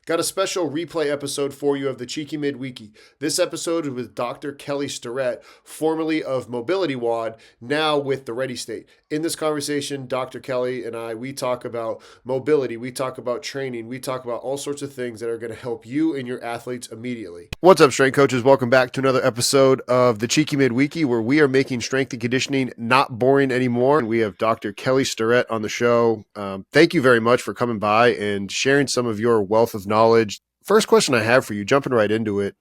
Got a special replay episode for you of the Cheeky Midweeky. This episode is with Dr. Kelly Starrett, formerly of Mobility WOD, now with the Ready State. In this conversation, Dr. Kelly and I, we talk about mobility, we talk about training, we talk about all sorts of things that are going to help you and your athletes immediately. What's up, strength coaches? Welcome back to another episode of the Cheeky Midweeky, where we are making strength and conditioning not boring anymore. And we have Dr. Kelly Starrett on the show. Thank you very much for coming by and sharing some of your wealth of knowledge. First question I have for you, jumping right into it,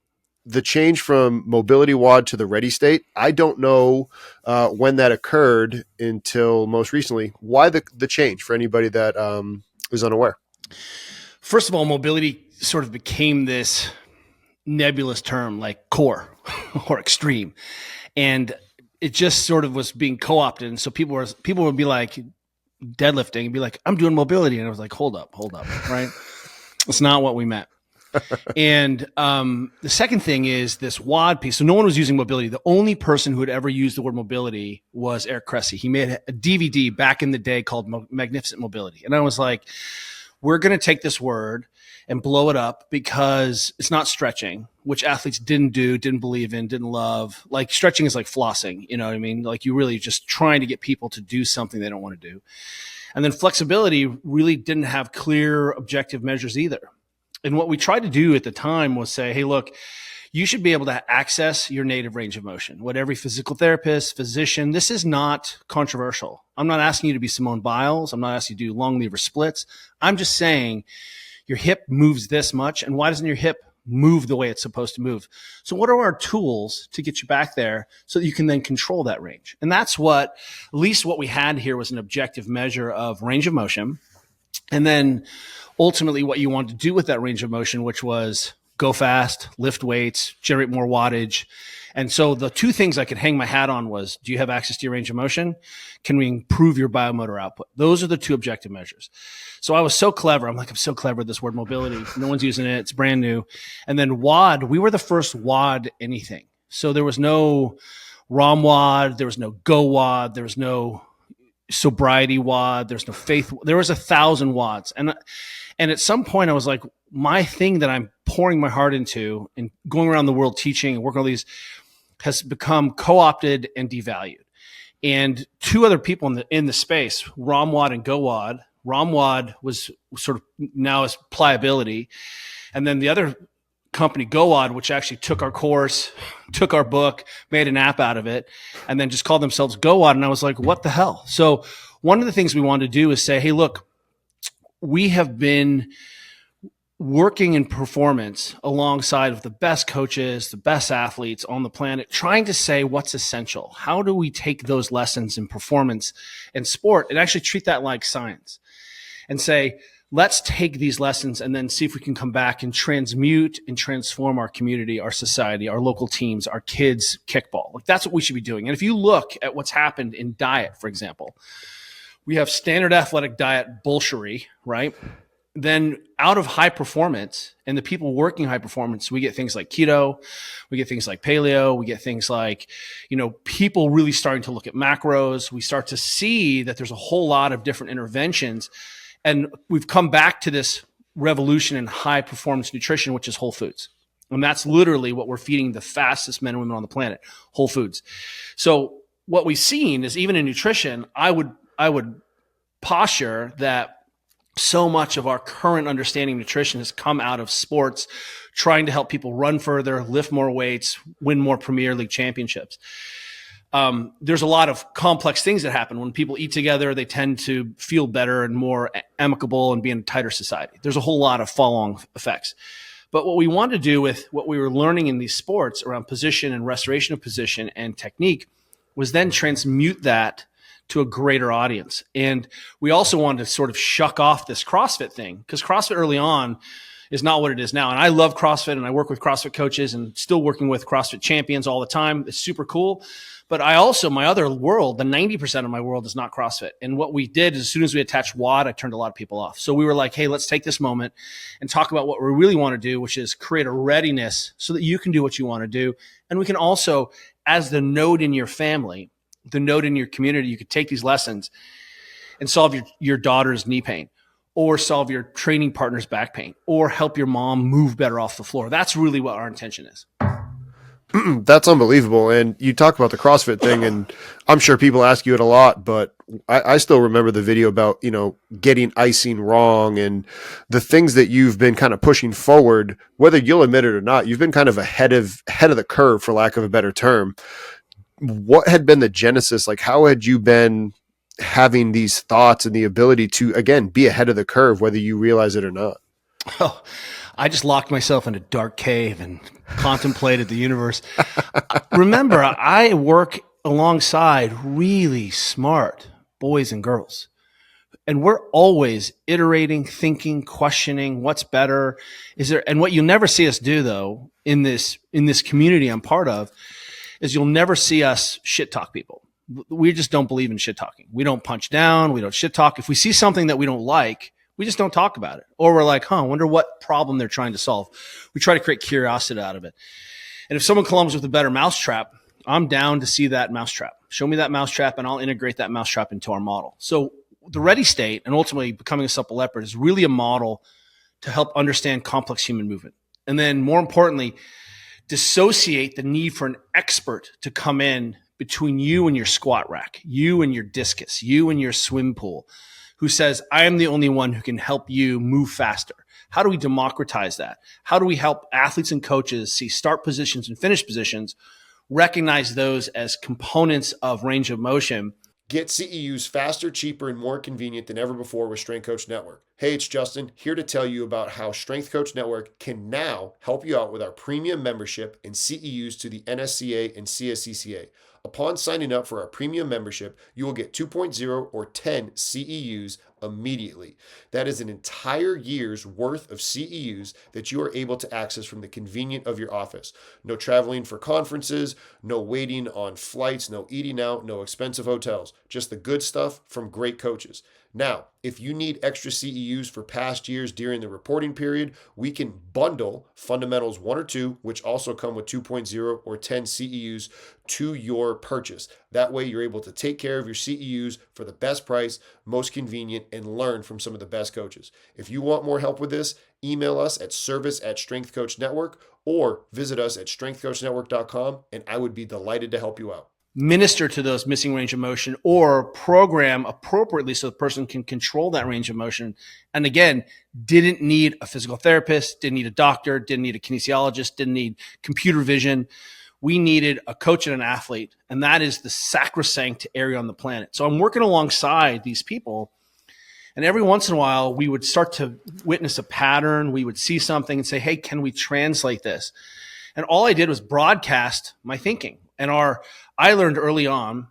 the change from Mobility WOD to the Ready State. I don't know when that occurred until most recently. Why the change for anybody that is unaware? First of all, mobility sort of became this nebulous term like core or extreme. And it just sort of was being co-opted. And so people would be like deadlifting and be like, I'm doing mobility. And I was like, hold up, right? It's not what we meant. And the second thing is this WOD piece. So no one was using mobility. The only person who had ever used the word mobility was Eric Cressy. He made a DVD back in the day called Magnificent Mobility. And I was like, we're going to take this word and blow it up because it's not stretching, which athletes didn't do, didn't believe in, didn't love. Like stretching is like flossing, you know what I mean? Like you really just trying to get people to do something they don't want to do. And then flexibility really didn't have clear objective measures either. And what we tried to do at the time was say, hey, look, you should be able to access your native range of motion. What every physical therapist, physician, this is not controversial. I'm not asking you to be Simone Biles. I'm not asking you to do long lever splits. I'm just saying your hip moves this much. And why doesn't your hip move the way it's supposed to move? So what are our tools to get you back there so that you can then control that range? And that's what, at least what we had here was an objective measure of range of motion. And then ultimately what you wanted to do with that range of motion, which was go fast, lift weights, generate more wattage. And so the two things I could hang my hat on was, do you have access to your range of motion? Can we improve your biomotor output? Those are the two objective measures. So I was so clever. I'm so clever with this word mobility. No one's using it. It's brand new. And then WOD, we were the first WOD anything. So there was no ROM WOD. There was no Go WOD. There was no sobriety WOD. There's no faith. There was 1,000 WODs. And at some point I was like, my thing that I'm pouring my heart into and going around the world teaching and working on these has become co-opted and devalued. And two other people in the space, ROM WOD and Go WOD. ROM WOD was sort of now as pliability. And then the other company, Go WOD, which actually took our course, took our book, made an app out of it, and then just called themselves Go WOD. And I was like, what the hell? So one of the things we wanted to do is say, hey, look, we have been working in performance alongside of the best coaches, the best athletes on the planet, trying to say what's essential. How do we take those lessons in performance and sport and actually treat that like science and say, let's take these lessons and then see if we can come back and transmute and transform our community, our society, our local teams, our kids' kickball. Like that's what we should be doing. And if you look at what's happened in diet, for example, we have standard athletic diet bullshittery, right? Then out of high performance and the people working high performance, we get things like keto, we get things like paleo, we get things like, people really starting to look at macros. We start to see that there's a whole lot of different interventions. And we've come back to this revolution in high performance nutrition, which is whole foods. And that's literally what we're feeding the fastest men and women on the planet, whole foods. So what we've seen is even in nutrition, I would posture that so much of our current understanding of nutrition has come out of sports, trying to help people run further, lift more weights, win more Premier League championships. There's a lot of complex things that happen. When people eat together, they tend to feel better and more amicable and be in a tighter society. There's a whole lot of follow-on effects. But what we want to do with what we were learning in these sports around position and restoration of position and technique was then transmute that to a greater audience. And we also wanted to sort of shuck off this CrossFit thing, because CrossFit early on is not what it is now. And I love CrossFit and I work with CrossFit coaches and still working with CrossFit champions all the time. It's super cool. But I also, my other world, the 90% of my world is not CrossFit. And what we did is as soon as we attached WOD, I turned a lot of people off. So we were like, hey, let's take this moment and talk about what we really want to do, which is create a readiness so that you can do what you want to do. And we can also, as the node in your family, the node in your community, you could take these lessons and solve your daughter's knee pain, or solve your training partner's back pain, or help your mom move better off the floor. That's really what our intention is. That's unbelievable. And you talk about the CrossFit thing, and I'm sure people ask you it a lot, but I still remember the video about, getting icing wrong and the things that you've been kind of pushing forward, whether you'll admit it or not. You've been kind of ahead of the curve, for lack of a better term. What had been the genesis? Like, how had you been having these thoughts and the ability to, again, be ahead of the curve, whether you realize it or not? Oh, I just locked myself in a dark cave and contemplated the universe. Remember, I work alongside really smart boys and girls, and we're always iterating, thinking, questioning what's better. And what you'll never see us do, though, in this community I'm part of, is you'll never see us shit talk people. We just don't believe in shit talking. We don't punch down. We don't shit talk. If we see something that we don't like, we just don't talk about it. Or we're like, I wonder what problem they're trying to solve. We try to create curiosity out of it. And if someone comes with a better mousetrap, I'm down to see that mousetrap. Show me that mousetrap and I'll integrate that mousetrap into our model. So the Ready State, and ultimately Becoming a Supple Leopard, is really a model to help understand complex human movement. And then more importantly, dissociate the need for an expert to come in between you and your squat rack, you and your discus, you and your swim pool, who says, I am the only one who can help you move faster. How do we democratize that? How do we help athletes and coaches see start positions and finish positions, recognize those as components of range of motion? Get CEUs faster, cheaper, and more convenient than ever before with Strength Coach Network. Hey, it's Justin, here to tell you about how Strength Coach Network can now help you out with our premium membership and CEUs to the NSCA and CSCCA. Upon signing up for our premium membership, you will get 2.0 or 10 CEUs immediately. That is an entire year's worth of CEUs that you are able to access from the convenience of your office. No traveling for conferences, no waiting on flights, no eating out, no expensive hotels. Just the good stuff from great coaches. Now, if you need extra CEUs for past years during the reporting period, we can bundle Fundamentals 1 or 2, which also come with 2.0 or 10 CEUs to your purchase. That way you're able to take care of your CEUs for the best price, most convenient, and learn from some of the best coaches. If you want more help with this, email us at service@strengthcoachnetwork or visit us at strengthcoachnetwork.com, and I would be delighted to help you out. Minister to those missing range of motion or program appropriately so the person can control that range of motion. And again, didn't need a physical therapist, didn't need a doctor, didn't need a kinesiologist, didn't need computer vision. We needed a coach and an athlete, and that is the sacrosanct area on the planet. So I'm working alongside these people, and every once in a while we would start to witness a pattern. We would see something and say, hey, can we translate this? And all I did was broadcast my thinking. And I learned early on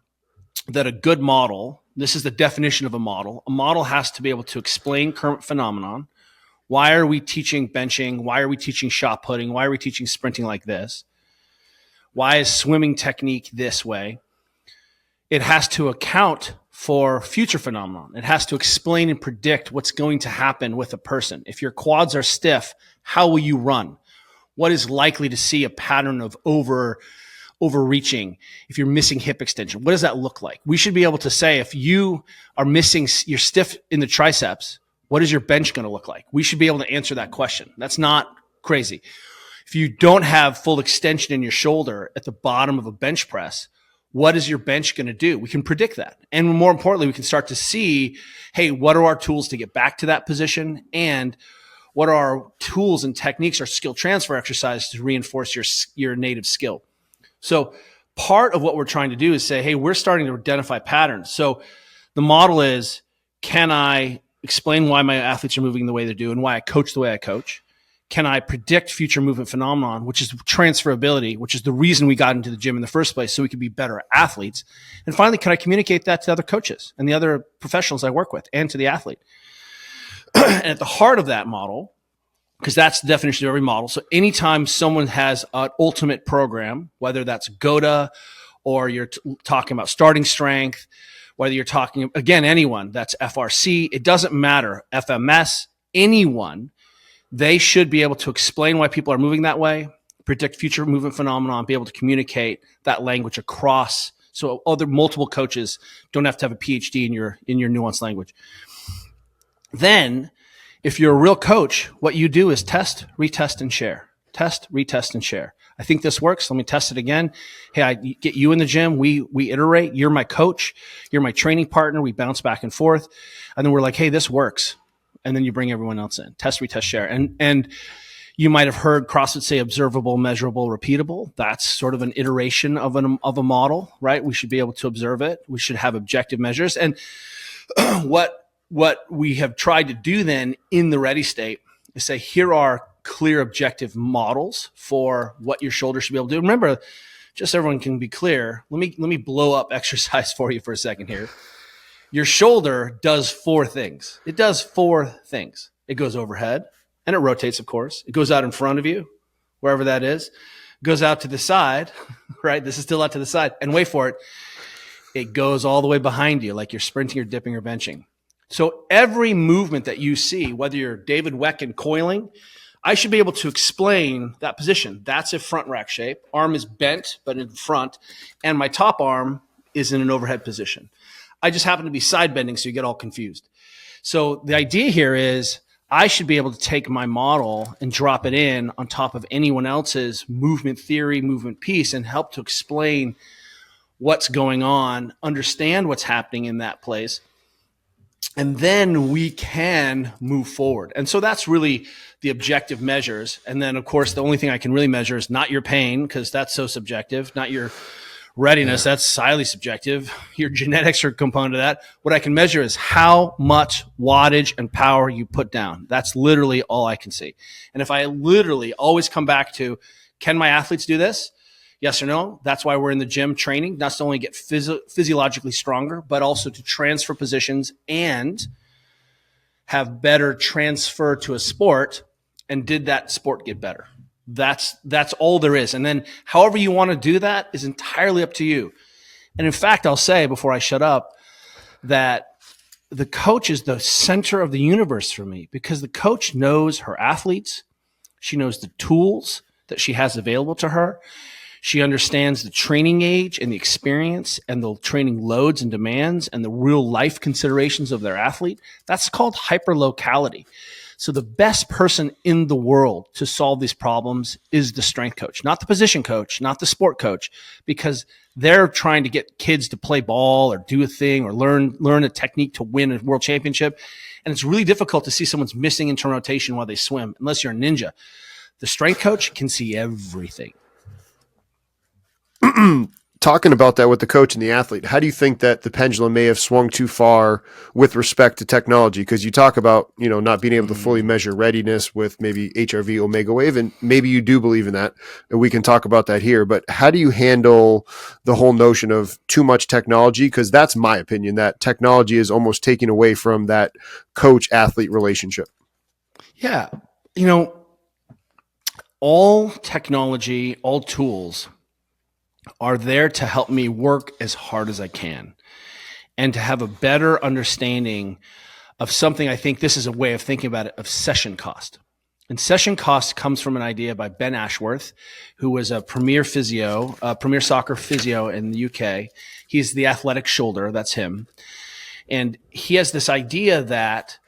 that a good model, this is the definition of a model has to be able to explain current phenomenon. Why are we teaching benching? Why are we teaching shot putting? Why are we teaching sprinting like this? Why is swimming technique this way? It has to account for future phenomenon. It has to explain and predict what's going to happen with a person. If your quads are stiff, how will you run? What is likely to see a pattern of overreaching? If you're missing hip extension, what does that look like? We should be able to say, if you are missing, you're stiff in the triceps, what is your bench going to look like? We should be able to answer that question. That's not crazy. If you don't have full extension in your shoulder at the bottom of a bench press, what is your bench going to do? We can predict that. And more importantly, we can start to see, hey, what are our tools to get back to that position? And what are our tools and techniques, our skill transfer exercises to reinforce your native skill? So part of what we're trying to do is say, hey, we're starting to identify patterns. So the model is, can I explain why my athletes are moving the way they do and why I coach the way I coach? Can I predict future movement phenomenon, which is transferability, which is the reason we got into the gym in the first place, so we could be better athletes? And finally, can I communicate that to other coaches and the other professionals I work with and to the athlete? And at the heart of that model, because that's the definition of every model. So anytime someone has an ultimate program, whether that's GOTA or you're talking about starting strength, whether you're talking, again, anyone that's FRC, it doesn't matter, FMS, anyone, they should be able to explain why people are moving that way, predict future movement phenomena, and be able to communicate that language across so other multiple coaches don't have to have a PhD in your nuanced language. Then If you're a real coach, what you do is test, retest, and share. Test, retest, and share. I think this works. Let me test it again. Hey, I get you in the gym. We iterate. You're my coach. You're my training partner. We bounce back and forth. And then we're like, hey, this works. And then you bring everyone else in. Test, retest, share. And you might have heard CrossFit say observable, measurable, repeatable. That's sort of an iteration of a model, right? We should be able to observe it. We should have objective measures. And what we have tried to do then in the ready state is say, here are clear objective models for what your shoulder should be able to do. Remember, just so everyone can be clear, let me blow up exercise for you for a second here. Your shoulder does 4 things. It does 4 things. It goes overhead, and it rotates, of course. It goes out in front of you, wherever that is. It goes out to the side, right? This is still out to the side. And wait for it. It goes all the way behind you, like you're sprinting or dipping or benching. So every movement that you see, whether you're David Wecken coiling, I should be able to explain that position. That's a front rack shape. Arm is bent, but in front. And my top arm is in an overhead position. I just happen to be side bending, so you get all confused. So the idea here is I should be able to take my model and drop it in on top of anyone else's movement theory, movement piece, and help to explain what's going on, understand what's happening in that place. And then we can move forward. And so that's really the objective measures. And then, of course, the only thing I can really measure is not your pain, because that's so subjective, not your readiness. That's highly subjective. Your genetics are a component of that. What I can measure is how much wattage and power you put down. That's literally all I can see. And if I literally always come back to, can my athletes do this? Yes or no? That's why we're in the gym training, not to only get physiologically stronger, but also to transfer positions and have better transfer to a sport. And did that sport get better? That's all there is. And then however you want to do that is entirely up to you. And in fact, I'll say before I shut up that the coach is the center of the universe for me, because the coach knows her athletes. She knows the tools that she has available to her. She understands the training age and the experience and the training loads and demands and the real life considerations of their athlete. That's called hyperlocality. So the best person in the world to solve these problems is the strength coach, not the position coach, not the sport coach, because they're trying to get kids to play ball or do a thing or learn a technique to win a world championship. And it's really difficult to see someone's missing internal rotation while they swim, unless you're a ninja. The strength coach can see everything. Talking about that with the coach and the athlete, how do you think that the pendulum may have swung too far with respect to technology? Because you talk about, not being able to fully measure readiness with maybe HRV, Omega Wave, and maybe you do believe in that, and we can talk about that here. But how do you handle the whole notion of too much technology? Because that's my opinion, that technology is almost taking away from that coach-athlete relationship. Yeah. All technology, all tools are there to help me work as hard as I can and to have a better understanding of something. I think this is a way of thinking about it, of session cost. And session cost comes from an idea by Ben Ashworth, who was a premier soccer physio in the UK. He's the athletic shoulder. That's him. And he has this idea that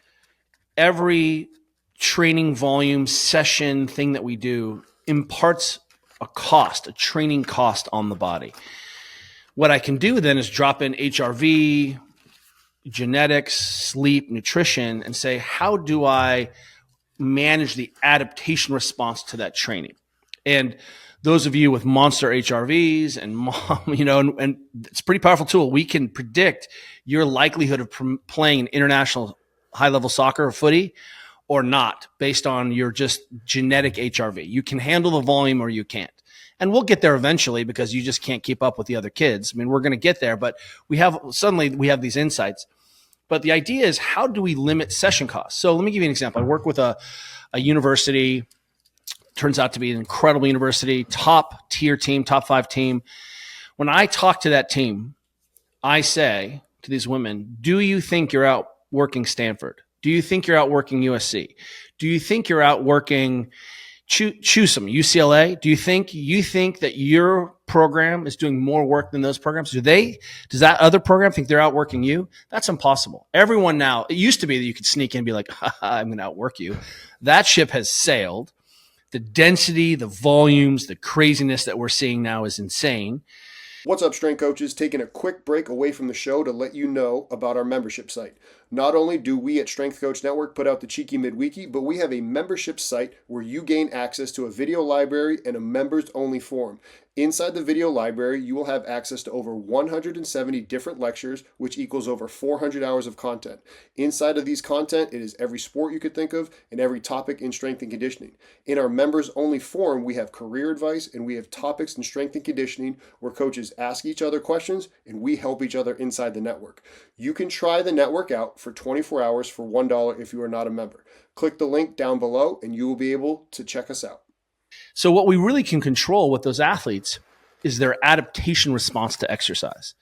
every training volume session thing that we do imparts a training cost on the body. What I can do then is drop in HRV, genetics, sleep, nutrition, and say, how do I manage the adaptation response to that training? And those of you with monster HRVs and it's a pretty powerful tool. We can predict your likelihood of playing an international high-level soccer or footy or not, based on your just genetic HRV. You can handle the volume or you can't. And we'll get there eventually, because you just can't keep up with the other kids. I mean, we're going to get there, but we have these insights. But the idea is, how do we limit session costs? So let me give you an example. I work with a university, turns out to be an incredible university, top tier team, top 5 team. When I talk to that team, I say to these women, do you think you're out working Stanford? Do you think you're out working USC? Do you think you're out working choose some UCLA? Do you think that you're program is doing more work than those programs? Does that other program think they're outworking you? That's impossible. Everyone now, it used to be that you could sneak in and be like, I'm going to outwork you. That ship has sailed. The density, the volumes, the craziness that we're seeing now is insane. What's up, strength coaches? Taking a quick break away from the show to let you know about our membership site. Not only do we at Strength Coach Network put out the Cheeky Midweeky, but we have a membership site where you gain access to a video library and a members-only forum. Inside the video library, you will have access to over 170 different lectures, which equals over 400 hours of content. Inside of these content, it is every sport you could think of and every topic in strength and conditioning. In our members-only forum, we have career advice and we have topics in strength and conditioning where coaches ask each other questions and we help each other inside the network. You can try the network out for 24 hours for $1 if you are not a member. Click the link down below and you will be able to check us out. So what we really can control with those athletes is their adaptation response to exercise.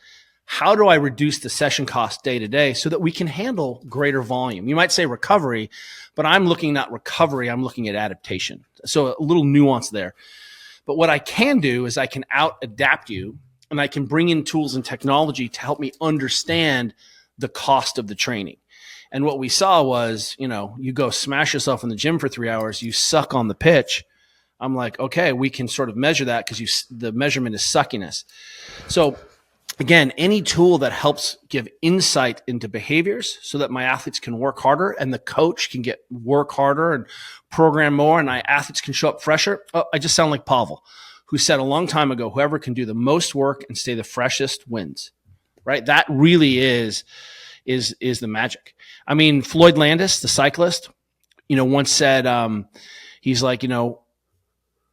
How do I reduce the session cost day to day so that we can handle greater volume? You might say recovery, but I'm looking at recovery. I'm looking at adaptation. So a little nuance there. But what I can do is I can out-adapt you and I can bring in tools and technology to help me understand the cost of the training. And what we saw was, you go smash yourself in the gym for 3 hours, you suck on the pitch. I'm like, okay, we can sort of measure that because the measurement is suckiness. So again, any tool that helps give insight into behaviors so that my athletes can work harder and the coach can work harder and program more and my athletes can show up fresher. Oh, I just sound like Pavel, who said a long time ago, whoever can do the most work and stay the freshest wins, right? That really is the magic. I mean, Floyd Landis, the cyclist, once said, he's like,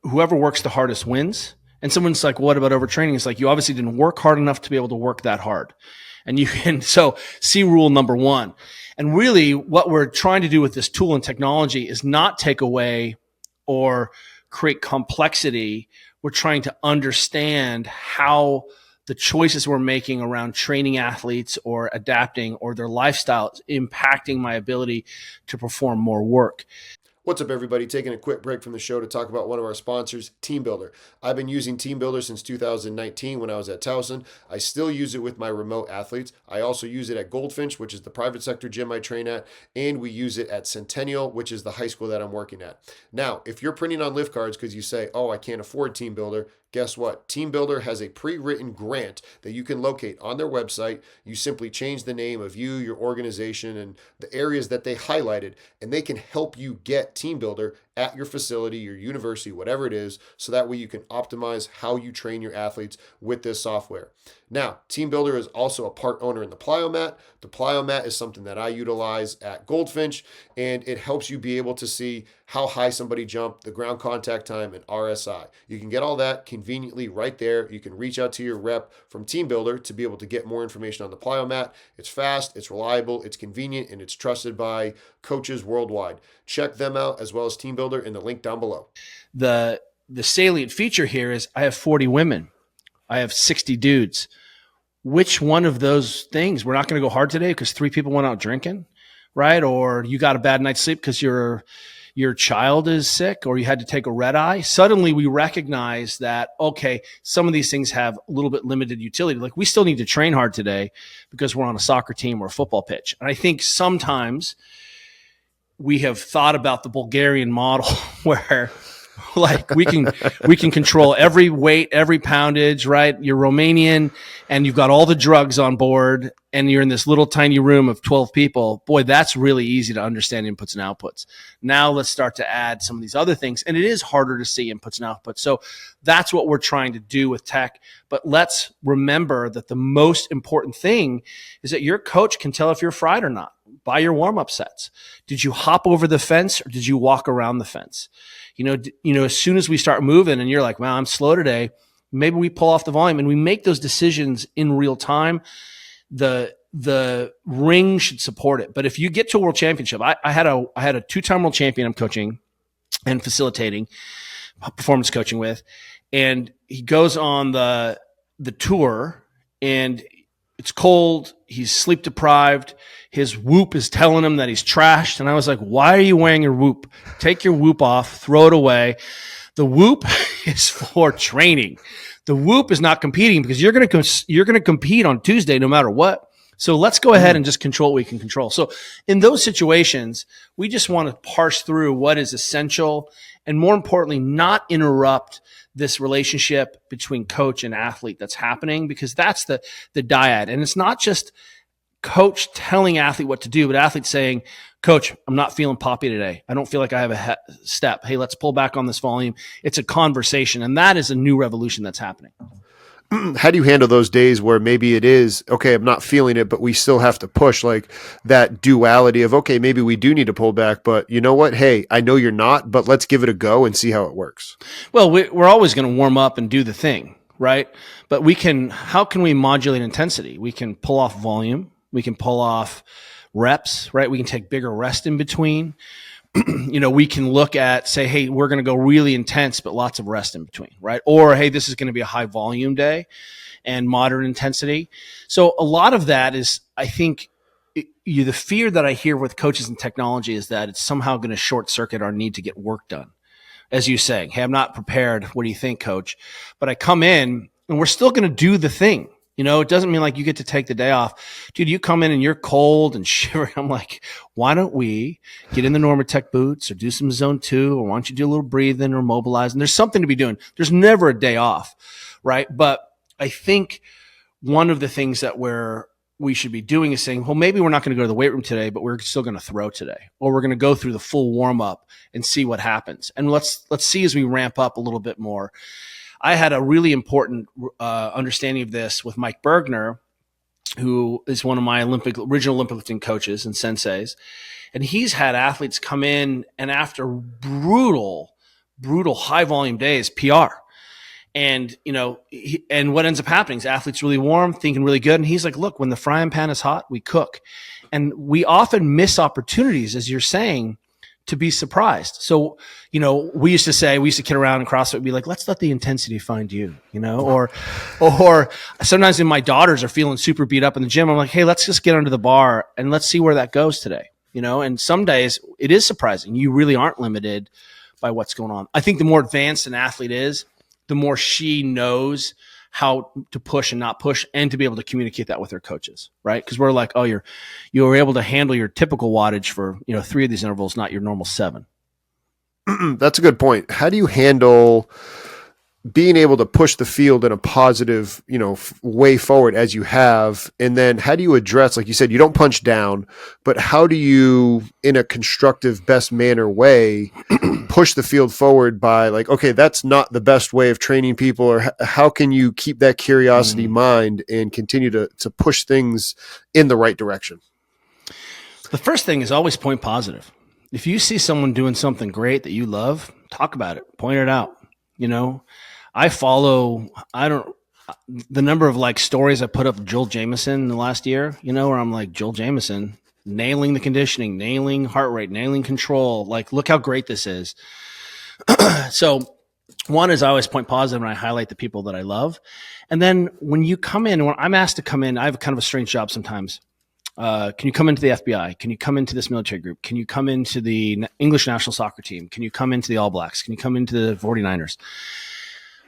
whoever works the hardest wins. And someone's like, what about overtraining? It's like, you obviously didn't work hard enough to be able to work that hard. And you can, so see rule number one. And really what we're trying to do with this tool and technology is not take away or create complexity. We're trying to understand how the choices we're making around training athletes or adapting or their lifestyle is impacting my ability to perform more work. What's up, everybody? Taking a quick break from the show to talk about one of our sponsors, TeamBuildr. I've been using TeamBuildr since 2019 when I was at Towson. I still use it with my remote athletes. I also use it at Goldfinch, which is the private sector gym I train at, and we use it at Centennial, which is the high school that I'm working at. Now, if you're printing on lift cards because you say, oh, I can't afford TeamBuildr, guess what? TeamBuildr has a pre-written grant that you can locate on their website. You simply change the name of you, your organization, and the areas that they highlighted, and they can help you get TeamBuildr at your facility, your university, whatever it is, so that way you can optimize how you train your athletes with this software. Now, TeamBuildr is also a part owner in the Plyomat. The Plyomat is something that I utilize at Goldfinch, and it helps you be able to see how high somebody jumped, the ground contact time, and RSI. You can get all that conveniently right there. You can reach out to your rep from TeamBuildr to be able to get more information on the Plyomat. It's fast, it's reliable, it's convenient, and it's trusted by coaches worldwide. Check them out as well as TeamBuildr in the link down below. The salient feature here is I have 40 women. I have 60 dudes. Which one of those things? We're not going to go hard today because 3 people went out drinking, right? Or you got a bad night's sleep because your child is sick or you had to take a red eye. Suddenly we recognize that, okay, some of these things have a little bit limited utility. Like we still need to train hard today because we're on a soccer team or a football pitch. And I think sometimes we have thought about the Bulgarian model where like we can control every weight, every poundage, right? You're Romanian and you've got all the drugs on board and you're in this little tiny room of 12 people. Boy, that's really easy to understand inputs and outputs. Now let's start to add some of these other things. And it is harder to see inputs and outputs. So that's what we're trying to do with tech. But let's remember that the most important thing is that your coach can tell if you're fried or not by your warm-up sets. Did you hop over the fence or did you walk around the fence? As soon as we start moving and you're like, wow, I'm slow today, maybe we pull off the volume and we make those decisions in real time. The ring should support it. But if you get to a world championship, I had a 2-time world champion I'm coaching and facilitating performance coaching with, and he goes on the tour and it's cold. He's sleep deprived. His Whoop is telling him that he's trashed. And I was like, why are you wearing your Whoop? Take your Whoop off, throw it away. The Whoop is for training. The whoop is not competing because you're going to compete on Tuesday no matter what. So let's go ahead and just control what we can control. So in those situations, we just want to parse through what is essential and, more importantly, not interrupt this relationship between coach and athlete that's happening, because that's the dyad. And it's not just coach telling athlete what to do, but athlete saying, coach, I'm not feeling poppy today. I don't feel like I have a step. Hey, let's pull back on this volume. It's a conversation. And that is a new revolution that's happening. How do you handle those days where maybe it is, okay, I'm not feeling it, but we still have to push, like that duality of, okay, maybe we do need to pull back, but you know what? Hey, I know you're not, but let's give it a go and see how it works. Well, we're always going to warm up and do the thing, right? But how can we modulate intensity? We can pull off volume. We can pull off reps, right? We can take bigger rest in between. We can look at, say, hey, we're going to go really intense, but lots of rest in between, right? Or, hey, this is going to be a high volume day and moderate intensity. So a lot of that is, I think, the fear that I hear with coaches and technology is that it's somehow going to short circuit our need to get work done. As you say, hey, I'm not prepared. What do you think, coach? But I come in and we're still going to do the thing. It doesn't mean like you get to take the day off. Dude, you come in and you're cold and shivering. I'm like, why don't we get in the Normatec boots or do some zone 2, or why don't you do a little breathing or mobilize? And there's something to be doing. There's never a day off, right? But I think one of the things that we should be doing is saying, well, maybe we're not going to go to the weight room today, but we're still going to throw today, or we're going to go through the full warm up and see what happens. And let's see as we ramp up a little bit more. I had a really important understanding of this with Mike Bergner, who is one of my original Olympic lifting coaches and senseis. And he's had athletes come in and after brutal high volume days, PR. And, and what ends up happening is athletes really warm, thinking really good. And he's like, look, when the frying pan is hot, we cook. And we often miss opportunities, as you're saying, to be surprised. So, we used to kid around in CrossFit and be like, let's let the intensity find you, or sometimes when my daughters are feeling super beat up in the gym, I'm like, hey, let's just get under the bar and let's see where that goes today, and some days it is surprising. You really aren't limited by what's going on. I think the more advanced an athlete is, the more she knows how to push and not push, and to be able to communicate that with her coaches, right? Because we're like, oh, you were able to handle your typical wattage for 3 of these intervals, not your normal 7. That's a good point. How do you handle being able to push the field in a positive, way forward as you have? And then how do you address, like you said, you don't punch down, but how do you, in a constructive, best manner way, push the field forward by like, okay, that's not the best way of training people, or how can you keep that curiosity mind and continue to push things in the right direction? The first thing is always point positive. If you see someone doing something great that you love, talk about it, point it out. The number of stories I put up of Joel Jamieson in the last year, where I'm like, Joel Jamieson, nailing the conditioning, nailing heart rate, nailing control. Like, look how great this is. So one is I always point positive and I highlight the people that I love. And then when I'm asked to come in, I have kind of a strange job sometimes. Can you come into the FBI? Can you come into this military group? Can you come into the English national soccer team? Can you come into the All Blacks? Can you come into the 49ers?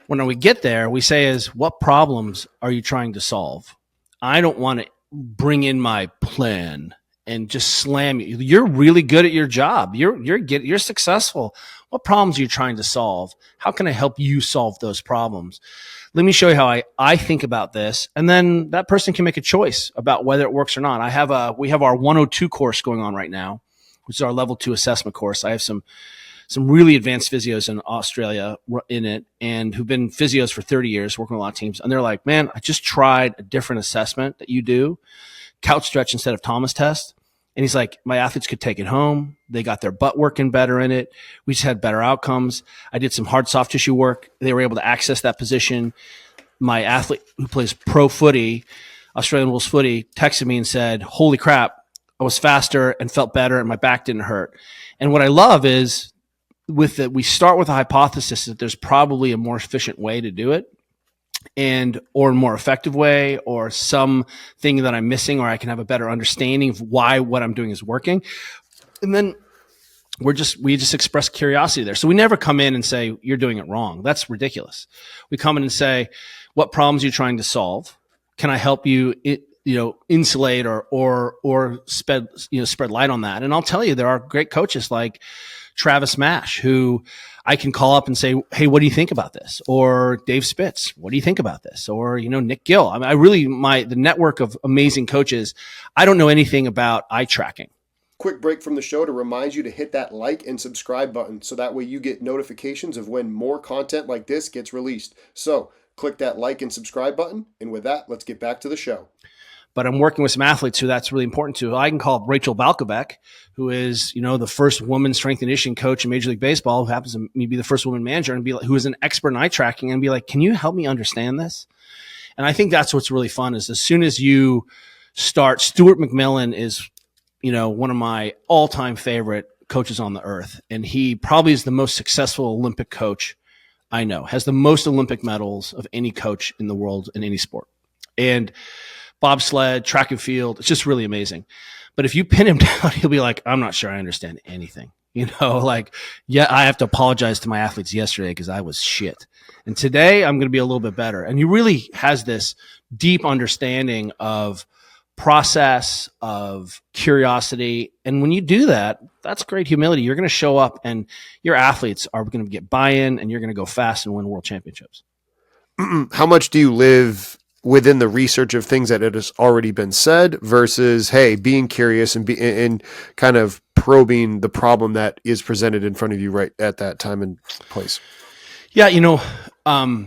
When we get there, we say is, what problems are you trying to solve? I don't want to bring in my plan and just slam you. You're really good at your job. You're successful. What problems are you trying to solve? How can I help you solve those problems? Let me show you how I think about this. And then that person can make a choice about whether it works or not. We have our 102 course going on right now, which is our level 2 assessment course. I have some really advanced physios in Australia in it, and who've been physios for 30 years, working with a lot of teams. And they're like, man, I just tried a different assessment that you do, couch stretch instead of Thomas test. And he's like, my athletes could take it home. They got their butt working better in it. We just had better outcomes. I did some hard soft tissue work. They were able to access that position. My athlete who plays pro footy, Australian rules footy, texted me and said, holy crap, I was faster and felt better and my back didn't hurt. And what I love is we start with a hypothesis that there's probably a more efficient way to do it, or a more effective way, or something that I'm missing, or I can have a better understanding of why what I'm doing is working. And then we just express curiosity there. So we never come in and say, you're doing it wrong. That's ridiculous. We come in and say, what problems are you trying to solve? Can I help you, insulate or spread light on that? And I'll tell you, there are great coaches like Travis Mash, who I can call up and say, hey, what do you think about this? Or Dave Spitz, what do you think about this? Or, Nick Gill. I mean, the network of amazing coaches, I don't know anything about eye tracking. Quick break from the show to remind you to hit that like and subscribe button so that way you get notifications of when more content like this gets released. So click that like and subscribe button. And with that, let's get back to the show. But I'm working with some athletes who that's really important to. I can call up Rachel Balkovec, who is, the first woman strength and conditioning coach in Major League Baseball, who happens to be the first woman manager, and be like, who is an expert in eye tracking, and be like, can you help me understand this? And I think that's what's really fun is as soon as you start, Stuart McMillan is, one of my all-time favorite coaches on the earth. And he probably is the most successful Olympic coach I know, has the most Olympic medals of any coach in the world in any sport. And bobsled, track and field, it's just really amazing. But if you pin him down, he'll be like, I'm not sure I understand anything. I have to apologize to my athletes yesterday because I was shit. And today I'm going to be a little bit better. And he really has this deep understanding of process, of curiosity. And when you do that, that's great humility. You're going to show up and your athletes are going to get buy-in and you're going to go fast and win world championships. How much do you live within the research of things that it has already been said versus, hey, being curious and kind of probing the problem that is presented in front of you right at that time and place? Yeah. I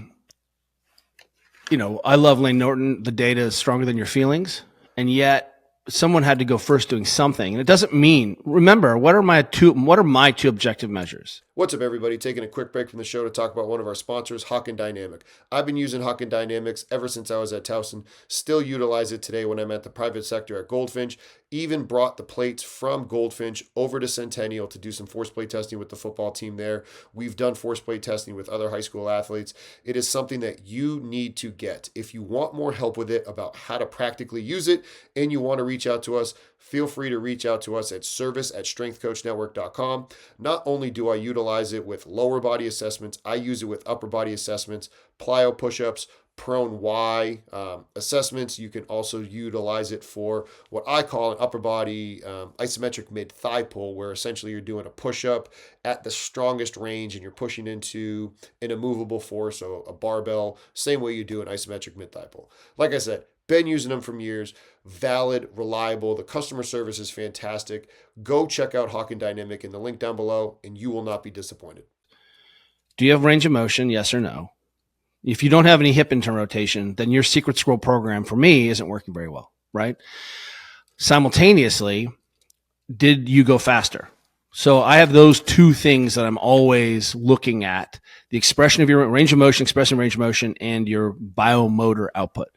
love Lane Norton. The data is stronger than your feelings. And yet someone had to go first doing something. And it doesn't mean, remember, what are my two objective measures? What's up, everybody? Taking a quick break from the show to talk about one of our sponsors, Hawken Dynamic. I've been using Hawken Dynamics ever since I was at Towson. Still utilize it today when I'm at the private sector at Goldfinch. Even brought the plates from Goldfinch over to Centennial to do some force plate testing with the football team there. We've done force plate testing with other high school athletes. It is something that you need to get. If you want more help with it about how to practically use it and you want to reach out to us, feel free to reach out to us at service@strengthcoachnetwork.com. Not only do I utilize it with lower body assessments, I use it with upper body assessments, plyo push-ups, prone Y assessments. You can also utilize it for what I call an upper body isometric mid-thigh pull, where essentially you're doing a push-up at the strongest range and you're pushing into an immovable force, so a barbell, same way you do an isometric mid-thigh pull. Like I said, been using them for years, valid, reliable. The customer service is fantastic. Go check out Hawken Dynamic in the link down below and you will not be disappointed. Do you have range of motion? Yes or no? If you don't have any hip internal rotation, then your secret scroll program for me isn't working very well, right? Simultaneously, did you go faster? So I have those two things that I'm always looking at: the expression of your range of motion, expression of range of motion, and your biomotor output.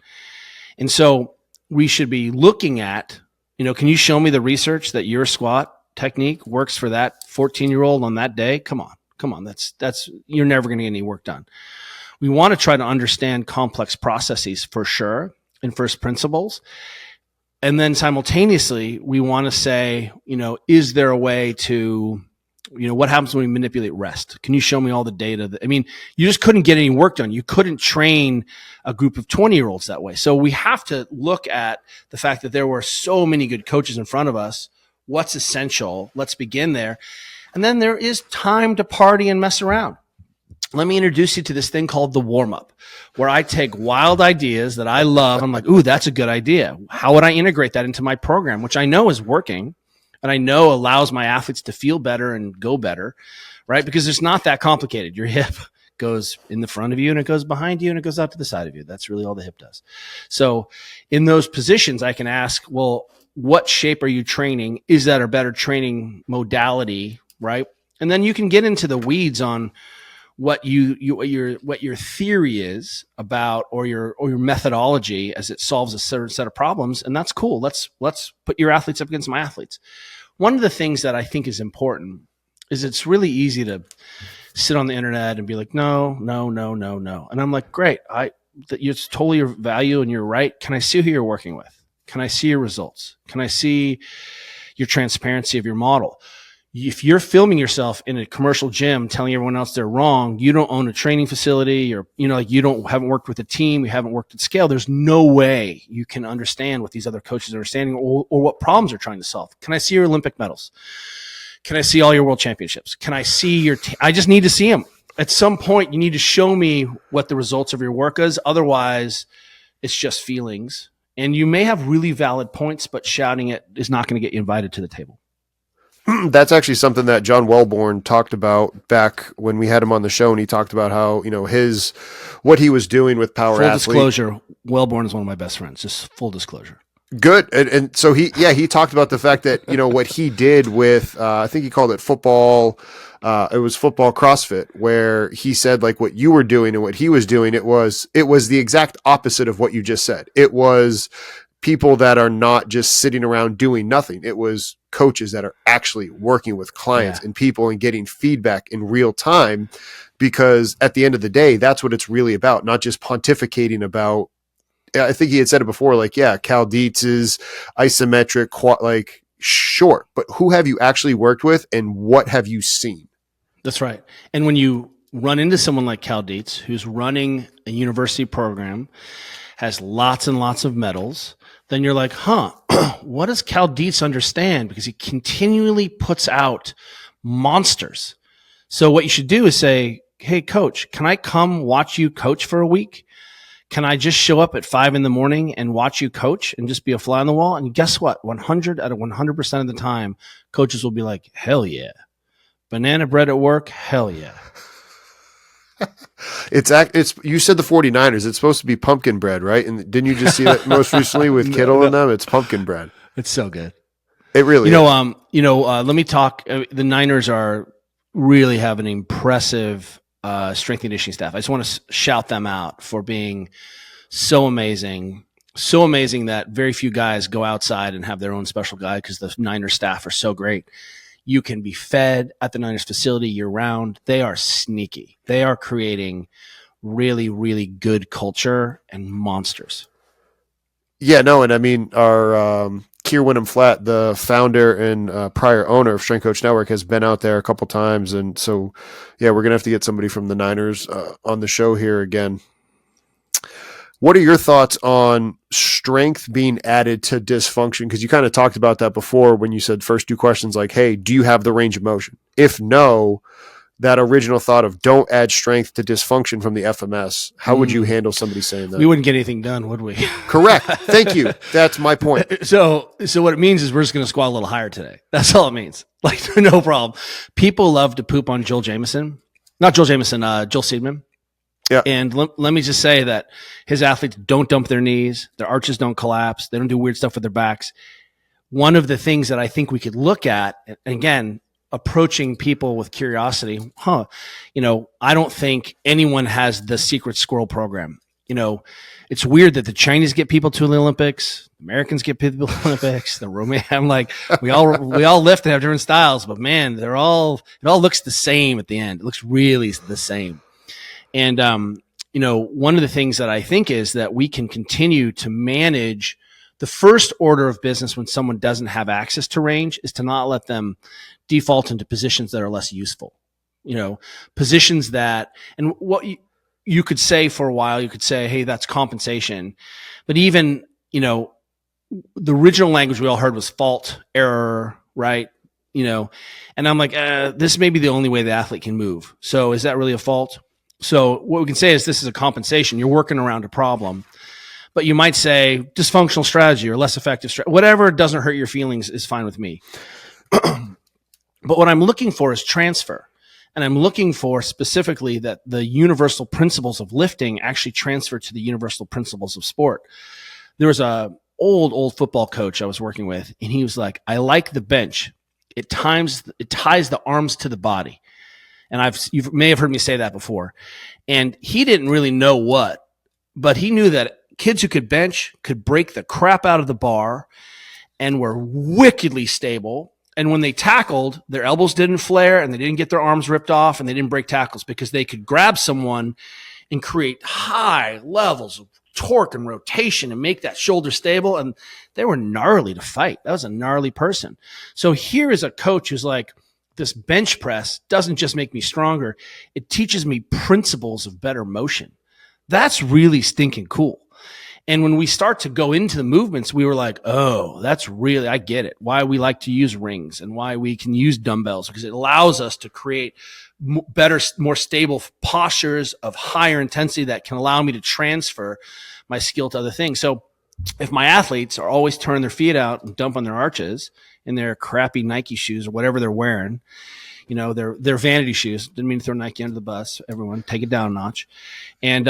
And so we should be looking at, can you show me the research that your squat technique works for that 14-year-old on that day? Come on. That's you're never going to get any work done. We want to try to understand complex processes for sure in first principles. And then simultaneously, we want to say, is there a way to, what happens when we manipulate rest? Can you show me all the data? You just couldn't get any work done. You couldn't train a group of 20-year-olds that way. So we have to look at the fact that there were so many good coaches in front of us. What's essential? Let's begin there. And then there is time to party and mess around. Let me introduce you to this thing called the warm-up, where I take wild ideas that I love. I'm like, ooh, that's a good idea. How would I integrate that into my program, which I know is working and I know allows my athletes to feel better and go better, right? Because it's not that complicated. Your hip goes in the front of you and it goes behind you and it goes out to the side of you. That's really all the hip does. So in those positions, I can ask, well, what shape are you training? Is that a better training modality, right? And then you can get into the weeds on what your theory is about, or your methodology as it solves a certain set of problems, and that's cool. Let's put your athletes up against my athletes. One of the things that I think is important is it's really easy to sit on the internet and be like, no. And I'm like, great, it's totally your value and you're right. Can I see who you're working with? Can I see your results? Can I see your transparency of your model? if you're filming yourself in a commercial gym telling everyone else they're wrong, you don't own a training facility, or, like haven't worked with a team, you haven't worked at scale, there's no way you can understand what these other coaches are understanding, or what problems they're trying to solve. Can I see your Olympic medals? Can I see all your world championships? Can I see your I just need to see them. At some point, you need to show me what the results of your work is. Otherwise, it's just feelings. And you may have really valid points, but shouting it is not going to get you invited to the table. That's actually something that John Wellborn talked about back when we had him on the show, and he talked about how, what he was doing with Power Full Athlete. Disclosure, Wellborn is one of my best friends, just full disclosure. Good. And so he talked about the fact that, what he did with, I think he called it football. It was football CrossFit, where he said, like, what you were doing and what he was doing, it was the exact opposite of what you just said. It was people that are not just sitting around doing nothing. It was coaches that are actually working with clients and people and getting feedback in real time, because at the end of the day, that's what it's really about. Not just pontificating about, I think he had said it before, like, Cal Dietz is isometric, sure, but who have you actually worked with and what have you seen? That's right. And when you run into someone like Cal Dietz, who's running a university program, has lots and lots of medals, then you're like, what does Cal Dietz understand? Because he continually puts out monsters. So what you should do is say, hey, coach, can I come watch you coach for a week? Can I just show up at 5 a.m. and watch you coach and just be a fly on the wall? And guess what? 100 out of 100% of the time, coaches will be like, hell yeah. Banana bread at work? Hell yeah. It's you said the 49ers. It's supposed to be pumpkin bread, right? And didn't you just see that most recently with Kittle and them? It's pumpkin bread. It's so good. It really is. Let me talk. The Niners really have an impressive strength and conditioning staff. I just want to shout them out for being so amazing. So amazing that very few guys go outside and have their own special guy, because the Niners staff are so great. You can be fed at the Niners facility year round. They are sneaky. They are creating really, really good culture and monsters. Yeah, no, and I mean, our Keir Wyndham Flatt, the founder and prior owner of Strength Coach Network, has been out there a couple times. And so, we're going to have to get somebody from the Niners on the show here again. What are your thoughts on strength being added to dysfunction? Because you kind of talked about that before when you said first 2 questions, like, hey, do you have the range of motion? If no, that original thought of don't add strength to dysfunction from the FMS, how would you handle somebody saying that? We wouldn't get anything done, would we? Correct. Thank you. That's my point. So what it means is we're just going to squat a little higher today. That's all it means. Like, no problem. People love to poop on Joel Seedman. Yeah. And let me just say that his athletes don't dump their knees. Their arches don't collapse. They don't do weird stuff with their backs. One of the things that I think we could look at, and again, approaching people with curiosity, I don't think anyone has the secret squirrel program. It's weird that the Chinese get people to the Olympics, Americans get people to the Olympics, I'm like, we all lift and have different styles, but man, it all looks the same at the end. It looks really the same. And, one of the things that I think is that we can continue to manage the first order of business when someone doesn't have access to range is to not let them default into positions that are less useful, positions that, and what you could say for a while, you could say, hey, that's compensation. But even, the original language we all heard was fault, error, right? And I'm like, this may be the only way the athlete can move. So is that really a fault? So what we can say is this is a compensation. You're working around a problem, but you might say dysfunctional strategy or less effective strategy. Whatever doesn't hurt your feelings is fine with me. But what I'm looking for is transfer. And I'm looking for specifically that the universal principles of lifting actually transfer to the universal principles of sport. There was a old football coach I was working with, and he was like, I like the bench. It ties the arms to the body. And you may have heard me say that before. And he didn't really know what, but he knew that kids who could bench could break the crap out of the bar and were wickedly stable. And when they tackled, their elbows didn't flare and they didn't get their arms ripped off and they didn't break tackles because they could grab someone and create high levels of torque and rotation and make that shoulder stable. And they were gnarly to fight. That was a gnarly person. So here is a coach who's like, this bench press doesn't just make me stronger. It teaches me principles of better motion. That's really stinking cool. And when we start to go into the movements, we were like, oh, that's really, I get it. Why we like to use rings and why we can use dumbbells, because it allows us to create better, more stable postures of higher intensity that can allow me to transfer my skill to other things. So if my athletes are always turning their feet out and dump on their arches in their crappy Nike shoes or whatever they're wearing, you know, their vanity shoes, didn't mean to throw Nike under the bus. Everyone take it down a notch. And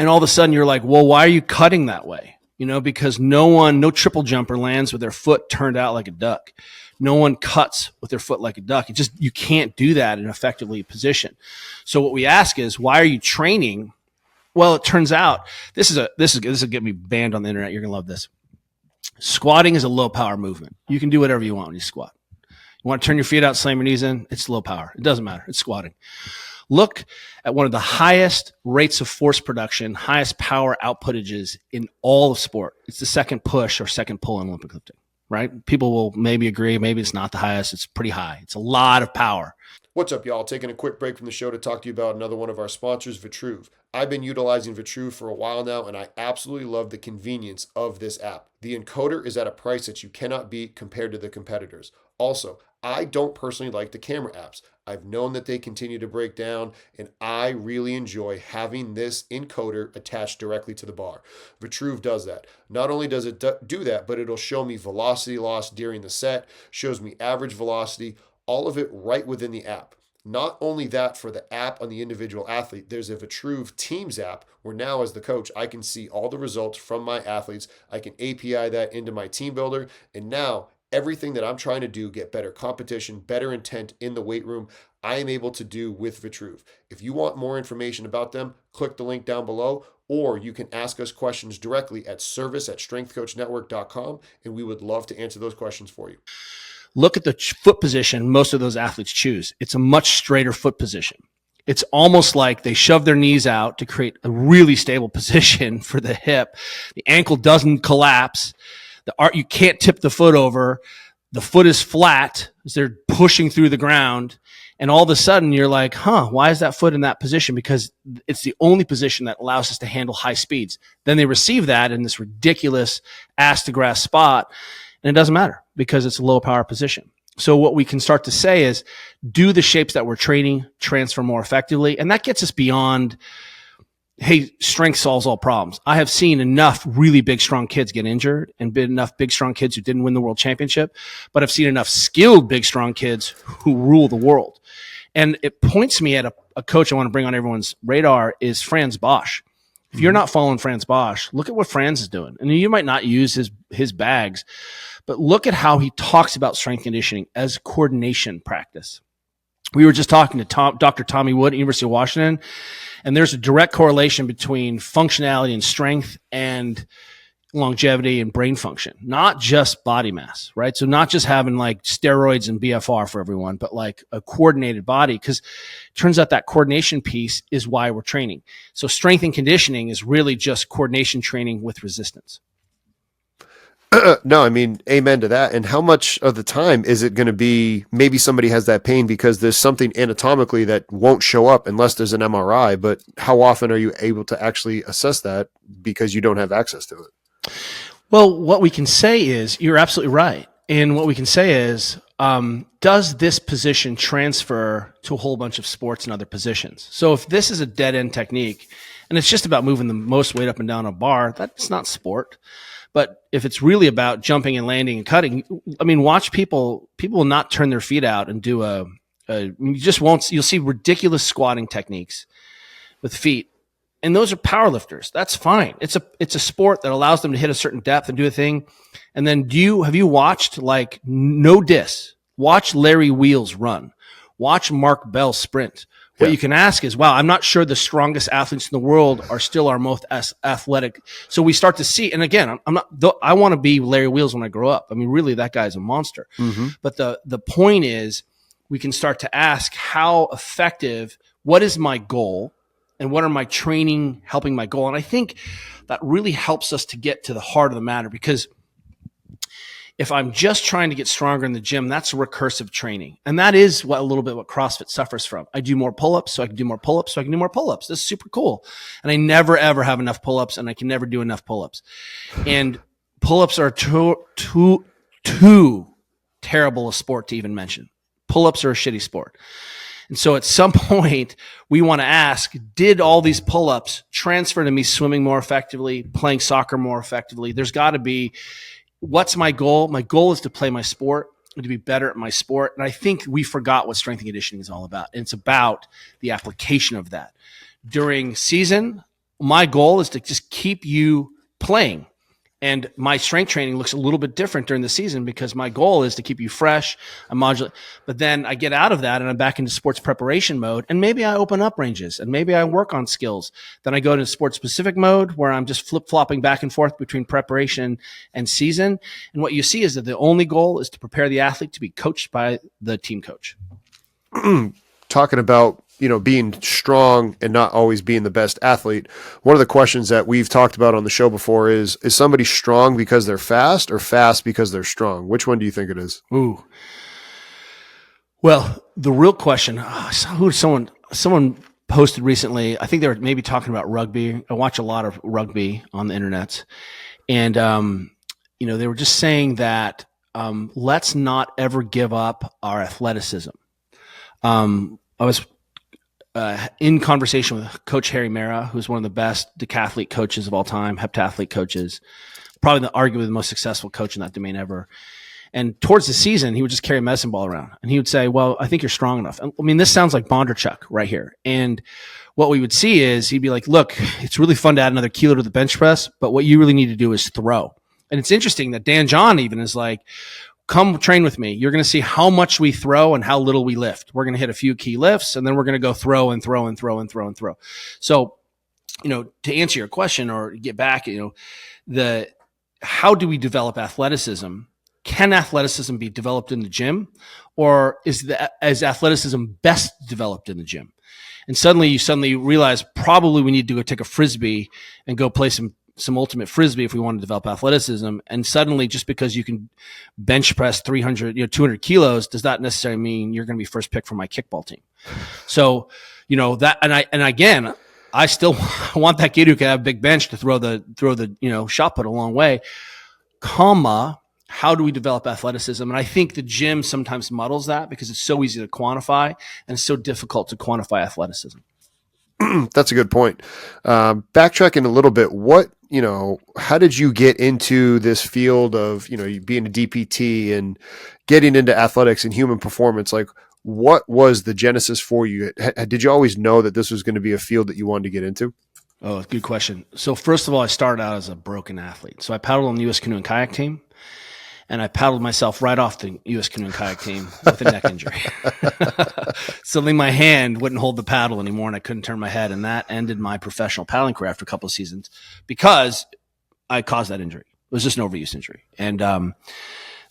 all of a sudden you're like, well, why are you cutting that way? You know, because no triple jumper lands with their foot turned out like a duck. No one cuts with their foot like a duck. You can't do that in effectively position. So what we ask is, why are you training? Well, it turns out this will get me banned on the internet. You're going to love this. Squatting is a low power movement. You can do whatever you want when you squat. You want to turn your feet out, slam your knees in, it's low power. It doesn't matter. It's squatting. Look at one of the highest rates of force production, highest power outputages in all of sport. It's the second push or second pull in Olympic lifting, right? People will maybe agree. Maybe it's not the highest. It's pretty high. It's a lot of power. What's up, y'all? Taking a quick break from the show to talk to you about another one of our sponsors, Vitruve. I've been utilizing Vitruve for a while now, and I absolutely love the convenience of this app. The encoder is at a price that you cannot beat compared to the competitors. Also, I don't personally like the camera apps. I've known that they continue to break down, and I really enjoy having this encoder attached directly to the bar. Vitruve does that. Not only does it do that, but it'll show me velocity loss during the set, shows me average velocity, all of it right within the app. Not only that, for the app on the individual athlete, there's a Vitruve Teams app where now as the coach, I can see all the results from my athletes. I can API that into my team builder, and now everything that I'm trying to do, get better competition, better intent in the weight room, I am able to do with Vitruve. If you want more information about them, click the link down below, or you can ask us questions directly at service@strengthcoachnetwork.com, and we would love to answer those questions for you. Look at the foot position most of those athletes choose. It's a much straighter foot position. It's almost like they shove their knees out to create a really stable position for the hip. The ankle doesn't collapse. You can't tip the foot over. The foot is flat as they're pushing through the ground. And all of a sudden you're like, why is that foot in that position? Because it's the only position that allows us to handle high speeds. Then they receive that in this ridiculous ass to grass spot. And it doesn't matter because it's a low power position. So what we can start to say is do the shapes that we're training, transfer more effectively. And that gets us beyond, hey, strength solves all problems. I have seen enough really big, strong kids get injured and been enough big, strong kids who didn't win the world championship, but I've seen enough skilled, big, strong kids who rule the world. And it points me at a coach I want to bring on everyone's radar is Franz Bosch. If you're not following Franz Bosch, look at what Franz is doing. And you might not use his bags, but look at how he talks about strength conditioning as coordination practice. We were just talking to Dr. Tommy Wood at University of Washington, and there's a direct correlation between functionality and strength and longevity and brain function, not just body mass, right? So not just having like steroids and BFR for everyone, but like a coordinated body, because it turns out that coordination piece is why we're training. So strength and conditioning is really just coordination training with resistance. No, I mean, amen to that. And how much of the time is it going to be maybe somebody has that pain because there's something anatomically that won't show up unless there's an MRI, but how often are you able to actually assess that because you don't have access to it? Well, what we can say is you're absolutely right. And what we can say is, does this position transfer to a whole bunch of sports and other positions? So if this is a dead end technique and it's just about moving the most weight up and down a bar, that's not sport. But if it's really about jumping and landing and cutting, I mean, watch people will not turn their feet out and do you just won't, you'll see ridiculous squatting techniques with feet. And those are powerlifters. That's fine. It's a sport that allows them to hit a certain depth and do a thing. And then have you watched like no diss? Watch Larry Wheels run. Watch Mark Bell sprint. What you can ask is, wow, I'm not sure the strongest athletes in the world are still our most athletic. So we start to see, and again, I want to be Larry Wheels when I grow up. I mean, really, that guy's a monster. Mm-hmm. But the point is, we can start to ask how effective, what is my goal, and what are my training helping my goal? And I think that really helps us to get to the heart of the matter, because if I'm just trying to get stronger in the gym, that's recursive training. And that is a little bit what CrossFit suffers from. I do more pull-ups so I can do more pull-ups so I can do more pull-ups. This is super cool. And I never, ever have enough pull-ups, and I can never do enough pull-ups. And pull-ups are too terrible a sport to even mention. Pull-ups are a shitty sport. And so at some point, we want to ask, did all these pull-ups transfer to me swimming more effectively, playing soccer more effectively? There's got to be, what's my goal? My goal is to play my sport and to be better at my sport. And I think we forgot what strength and conditioning is all about. And it's about the application of that. During season, my goal is to just keep you playing. And my strength training looks a little bit different during the season because my goal is to keep you fresh, I modulate. But then I get out of that and I'm back into sports preparation mode. And maybe I open up ranges and maybe I work on skills. Then I go to sports specific mode where I'm just flip flopping back and forth between preparation and season. And what you see is that the only goal is to prepare the athlete to be coached by the team coach. Talking about, being strong and not always being the best athlete. One of the questions that we've talked about on the show before is somebody strong because they're fast or fast because they're strong? Which one do you think it is? Ooh. Well, the real question, someone posted recently, I think they were maybe talking about rugby. I watch a lot of rugby on the internet. And, they were just saying that let's not ever give up our athleticism. I was in conversation with Coach Harry Mara, who's one of the best decathlete coaches of all time, heptathlete coaches, probably arguably the most successful coach in that domain ever. And towards the season, he would just carry a medicine ball around. And he would say, well, I think you're strong enough. I mean, this sounds like Bondarchuk right here. And what we would see is he'd be like, look, it's really fun to add another kilo to the bench press, but what you really need to do is throw. And it's interesting that Dan John even is like, come train with me. You're going to see how much we throw and how little we lift. We're going to hit a few key lifts, and then we're going to go throw and throw and throw and throw and throw. So, to answer your question or get back, how do we develop athleticism? Can athleticism be developed in the gym, or is athleticism best developed in the gym? And you realize probably we need to go take a Frisbee and go play some ultimate Frisbee if we want to develop athleticism. And suddenly, just because you can bench press 300, 200 kilos does not necessarily mean you're going to be first pick for my kickball team. So, again, I still want that kid who can have a big bench to throw the shot put a long way, how do we develop athleticism? And I think the gym sometimes muddles that because it's so easy to quantify and it's so difficult to quantify athleticism. That's a good point. Backtracking a little bit, how did you get into this field of, being a DPT and getting into athletics and human performance? Like, what was the genesis for you? Did you always know that this was going to be a field that you wanted to get into? Oh, good question. So first of all, I started out as a broken athlete. So I paddled on the U.S. canoe and kayak team. And I paddled myself right off the U.S. canoe and kayak team with a neck injury. Suddenly my hand wouldn't hold the paddle anymore and I couldn't turn my head. And that ended my professional paddling career after a couple of seasons because I caused that injury. It was just an overuse injury. And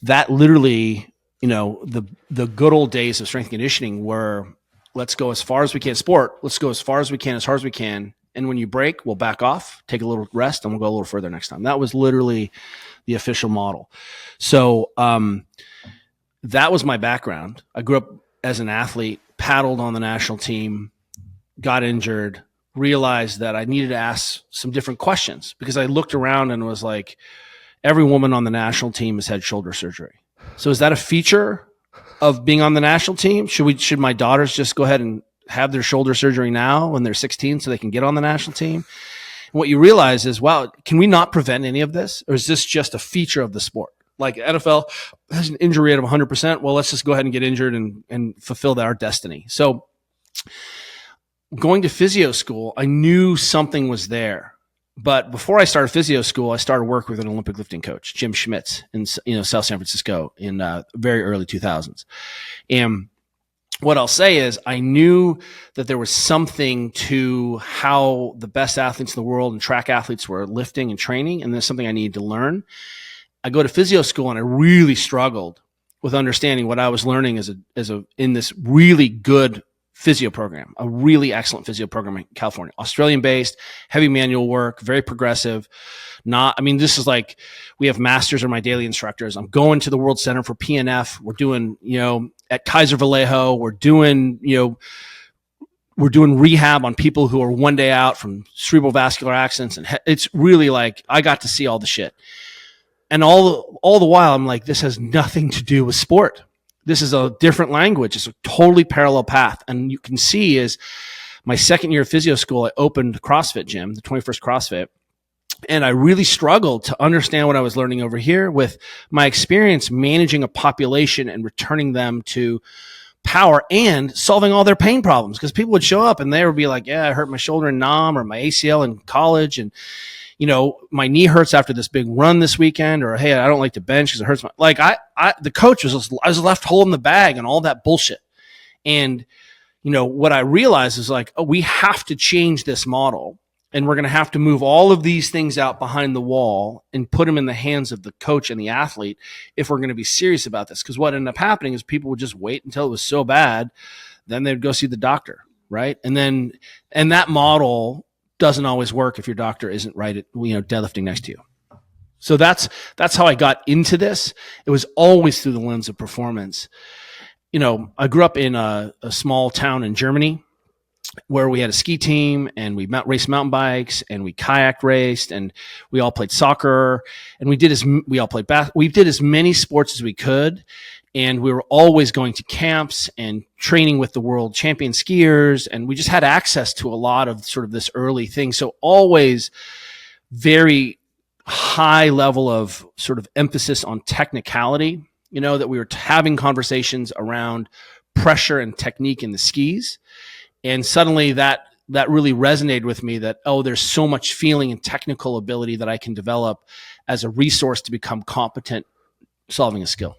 that literally, the good old days of strength and conditioning were, let's go as far as we can. Let's go as far as we can, as hard as we can. And when you break, we'll back off, take a little rest, and we'll go a little further next time. That was literally the official model. So that was my background. I grew up as an athlete, paddled on the national team, got injured, realized that I needed to ask some different questions because I looked around and was like, every woman on the national team has had shoulder surgery. So is that a feature of being on the national team? Should my daughters just go ahead and have their shoulder surgery now when they're 16 so they can get on the national team? And what you realize is, wow, can we not prevent any of this? Or is this just a feature of the sport? Like NFL has an injury rate of 100%. Well, let's just go ahead and get injured and fulfill our destiny. So going to physio school, I knew something was there. But before I started physio school, I started work with an Olympic lifting coach, Jim Schmitz, in South San Francisco in very early 2000s. And what I'll say is I knew that there was something to how the best athletes in the world and track athletes were lifting and training, and there's something I needed to learn. I go to physio school and I really struggled with understanding what I was learning in this really good physio program, a really excellent physio program in California, Australian based, heavy manual work, very progressive. This is like, we have masters are my daily instructors. I'm going to the World Center for PNF. We're doing, at Kaiser Vallejo, we're doing rehab on people who are one day out from cerebral vascular accidents. And it's really like, I got to see all the shit. And all the while, I'm like, this has nothing to do with sport. This is a different language. It's a totally parallel path. And you can see is my second year of physio school, I opened a CrossFit gym, the 21st CrossFit. And I really struggled to understand what I was learning over here with my experience managing a population and returning them to power and solving all their pain problems. Because people would show up and they would be like, yeah, I hurt my shoulder in NOM or my ACL in college. And, my knee hurts after this big run this weekend, or, hey, I don't like to bench because it hurts. The coach I was left holding the bag and all that bullshit. And, what I realized is like, we have to change this model, and we're going to have to move all of these things out behind the wall and put them in the hands of the coach and the athlete if we're going to be serious about this. Because what ended up happening is people would just wait until it was so bad, then they'd go see the doctor, right? And that model doesn't always work if your doctor isn't right at, deadlifting next to you. So that's how I got into this. It was always through the lens of performance. I grew up in a small town in Germany where we had a ski team, and we raced mountain bikes, and we kayak raced, and we all played soccer, and we all played we did as many sports as we could. And we were always going to camps and training with the world champion skiers. And we just had access to a lot of sort of this early thing. So always very high level of sort of emphasis on technicality, that we were having conversations around pressure and technique in the skis. And suddenly that really resonated with me that, there's so much feeling and technical ability that I can develop as a resource to become competent solving a skill.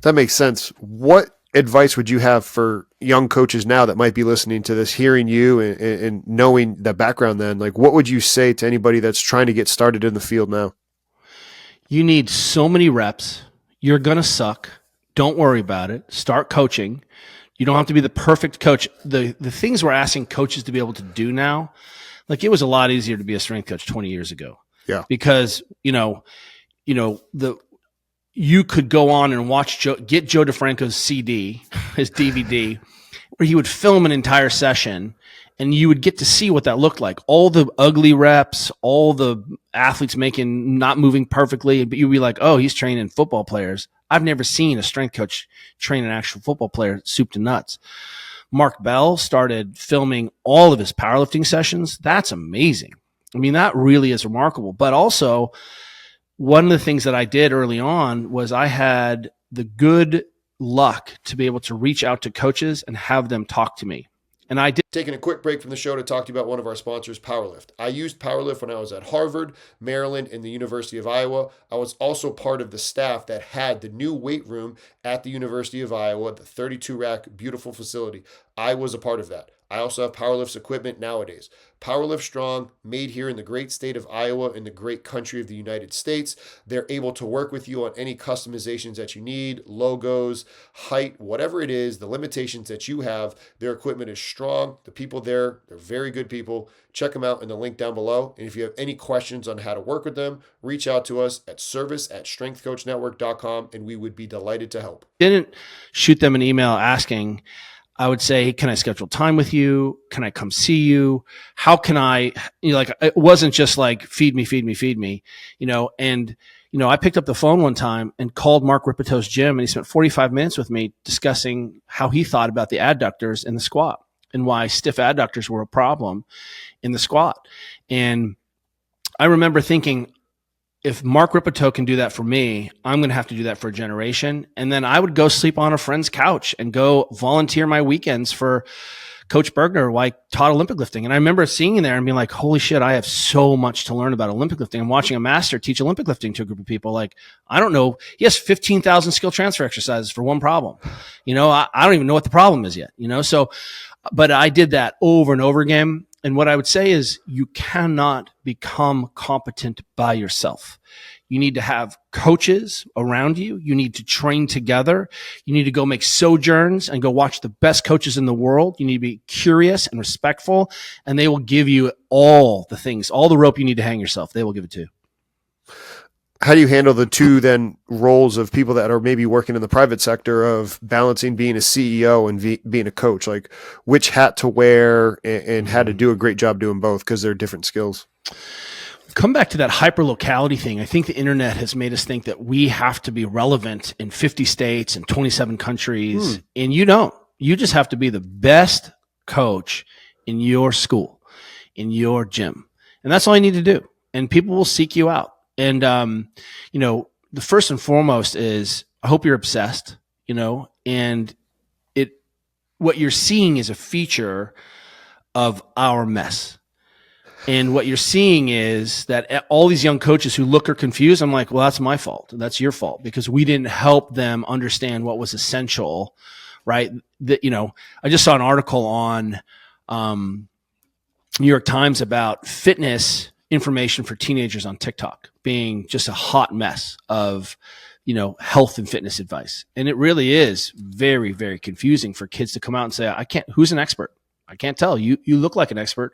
That makes sense. What advice would you have for young coaches now that might be listening to this, hearing you and knowing the background then? Like, what would you say to anybody that's trying to get started in the field now? You need so many reps. You're going to suck. Don't worry about it. Start coaching. You don't have to be the perfect coach. The things we're asking coaches to be able to do now, like, it was a lot easier to be a strength coach 20 years ago. Yeah. Because, you could go on and get Joe DeFranco's CD, his DVD, where he would film an entire session, and you would get to see what that looked like. All the ugly reps, all the athletes not moving perfectly, but you'd be like, oh, he's training football players. I've never seen a strength coach train an actual football player soup to nuts. Mark Bell started filming all of his powerlifting sessions. That's amazing. That really is remarkable. But also, one of the things that I did early on was I had the good luck to be able to reach out to coaches and have them talk to me. And I did. Taking a quick break from the show to talk to you about one of our sponsors, Powerlift. I used Powerlift when I was at Harvard, Maryland, and the University of Iowa. I was also part of the staff that had the new weight room at the University of Iowa, the 32-rack, beautiful facility. I was a part of that. I also have Powerlift's equipment nowadays. Powerlift Strong, made here in the great state of Iowa in the great country of the United States. They're able to work with you on any customizations that you need, logos, height, whatever it is, the limitations that you have. Their equipment is strong. The people there, they're very good people. Check them out in the link down below. And if you have any questions on how to work with them, reach out to us at service@strengthcoachnetwork.com, and we would be delighted to help. Didn't shoot them an email asking. I would say, can I schedule time with you? Can I come see you? How can I, it wasn't just like, feed me. I picked up the phone one time and called Mark Ripeto's gym, and he spent 45 minutes with me discussing how he thought about the adductors in the squat and why stiff adductors were a problem in the squat. And I remember thinking, if Mark Rippetoe can do that for me, I'm going to have to do that for a generation. And then I would go sleep on a friend's couch and go volunteer my weekends for Coach Bergner, who I taught Olympic lifting. And I remember seeing him there and being like, holy shit, I have so much to learn about Olympic lifting. I'm watching a master teach Olympic lifting to a group of people. Like, I don't know. He has 15,000 skill transfer exercises for one problem. I don't even know what the problem is yet, but I did that over and over again. And what I would say is, you cannot become competent by yourself. You need to have coaches around you. You need to train together. You need to go make sojourns and go watch the best coaches in the world. You need to be curious and respectful, and they will give you all the things, all the rope you need to hang yourself. They will give it to you. How do you handle the two then roles of people that are maybe working in the private sector of balancing being a CEO and being a coach? Like which hat to wear and how to do a great job doing both, because they're different skills. Come back to that hyper-locality thing. I think the internet has made us think that we have to be relevant in 50 states and 27 countries. And you don't. You just have to be the best coach in your school, in your gym. And that's all you need to do. And people will seek you out. And, the first and foremost is I hope you're obsessed, and what you're seeing is a feature of our mess. And what you're seeing is that all these young coaches who look are confused. I'm like, well, that's my fault. That's your fault, because we didn't help them understand what was essential, right? That, I just saw an article on New York Times about fitness information for teenagers on TikTok being just a hot mess of, health and fitness advice. And it really is very, very confusing for kids to come out and say, who's an expert? I can't tell. You look like an expert.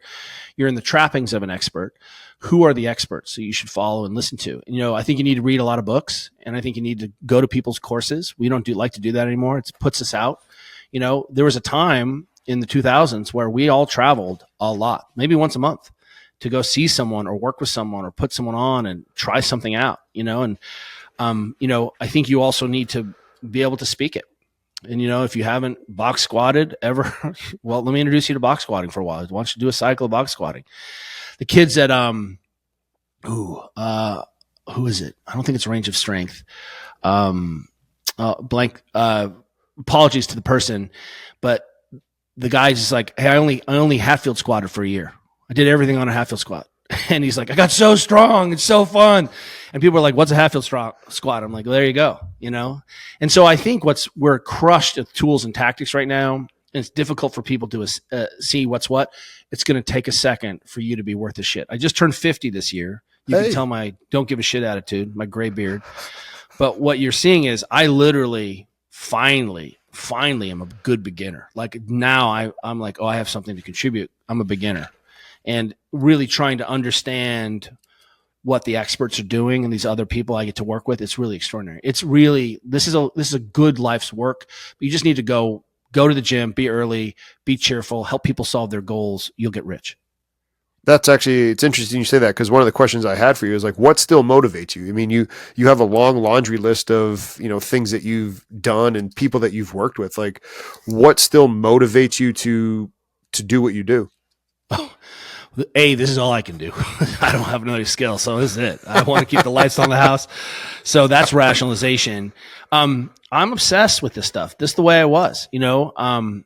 You're in the trappings of an expert. Who are the experts that you should follow and listen to? I think you need to read a lot of books, and I think you need to go to people's courses. We don't like to do that anymore. It puts us out. There was a time in the 2000s where we all traveled a lot, maybe once a month, to go see someone or work with someone or put someone on and try something out, I think you also need to be able to speak it. And, if you haven't box squatted ever, well, let me introduce you to box squatting for a while. Why don't you do a cycle of box squatting? The kids at, who is it? I don't think it's Range of Strength. Apologies to the person, but the guy's just like, hey, I only Hatfield squatted for a year. I did everything on a Hatfield squat. And he's like, I got so strong. It's so fun. And people are like, what's a Hatfield squat? I'm like, well, there you go. And so I think we're crushed at tools and tactics right now. And it's difficult for people to see what's what. It's going to take a second for you to be worth a shit. I just turned 50 this year. You can tell my don't give a shit attitude, my gray beard. But what you're seeing is I literally finally am a good beginner. Like now I'm like, I have something to contribute. I'm a beginner. And really trying to understand what the experts are doing and these other people I get to work with, it's really extraordinary. It's really, this is a good life's work. But you just need to go to the gym, be early, be cheerful, help people solve their goals. You'll get rich. It's interesting you say that, because one of the questions I had for you is like, what still motivates you? I mean, you have a long laundry list of, things that you've done and people that you've worked with. Like, what still motivates you to do what you do? This is all I can do. I don't have another skill, so this is it. I want to keep the lights on the house. So that's rationalization. I'm obsessed with this stuff. This is the way I was, working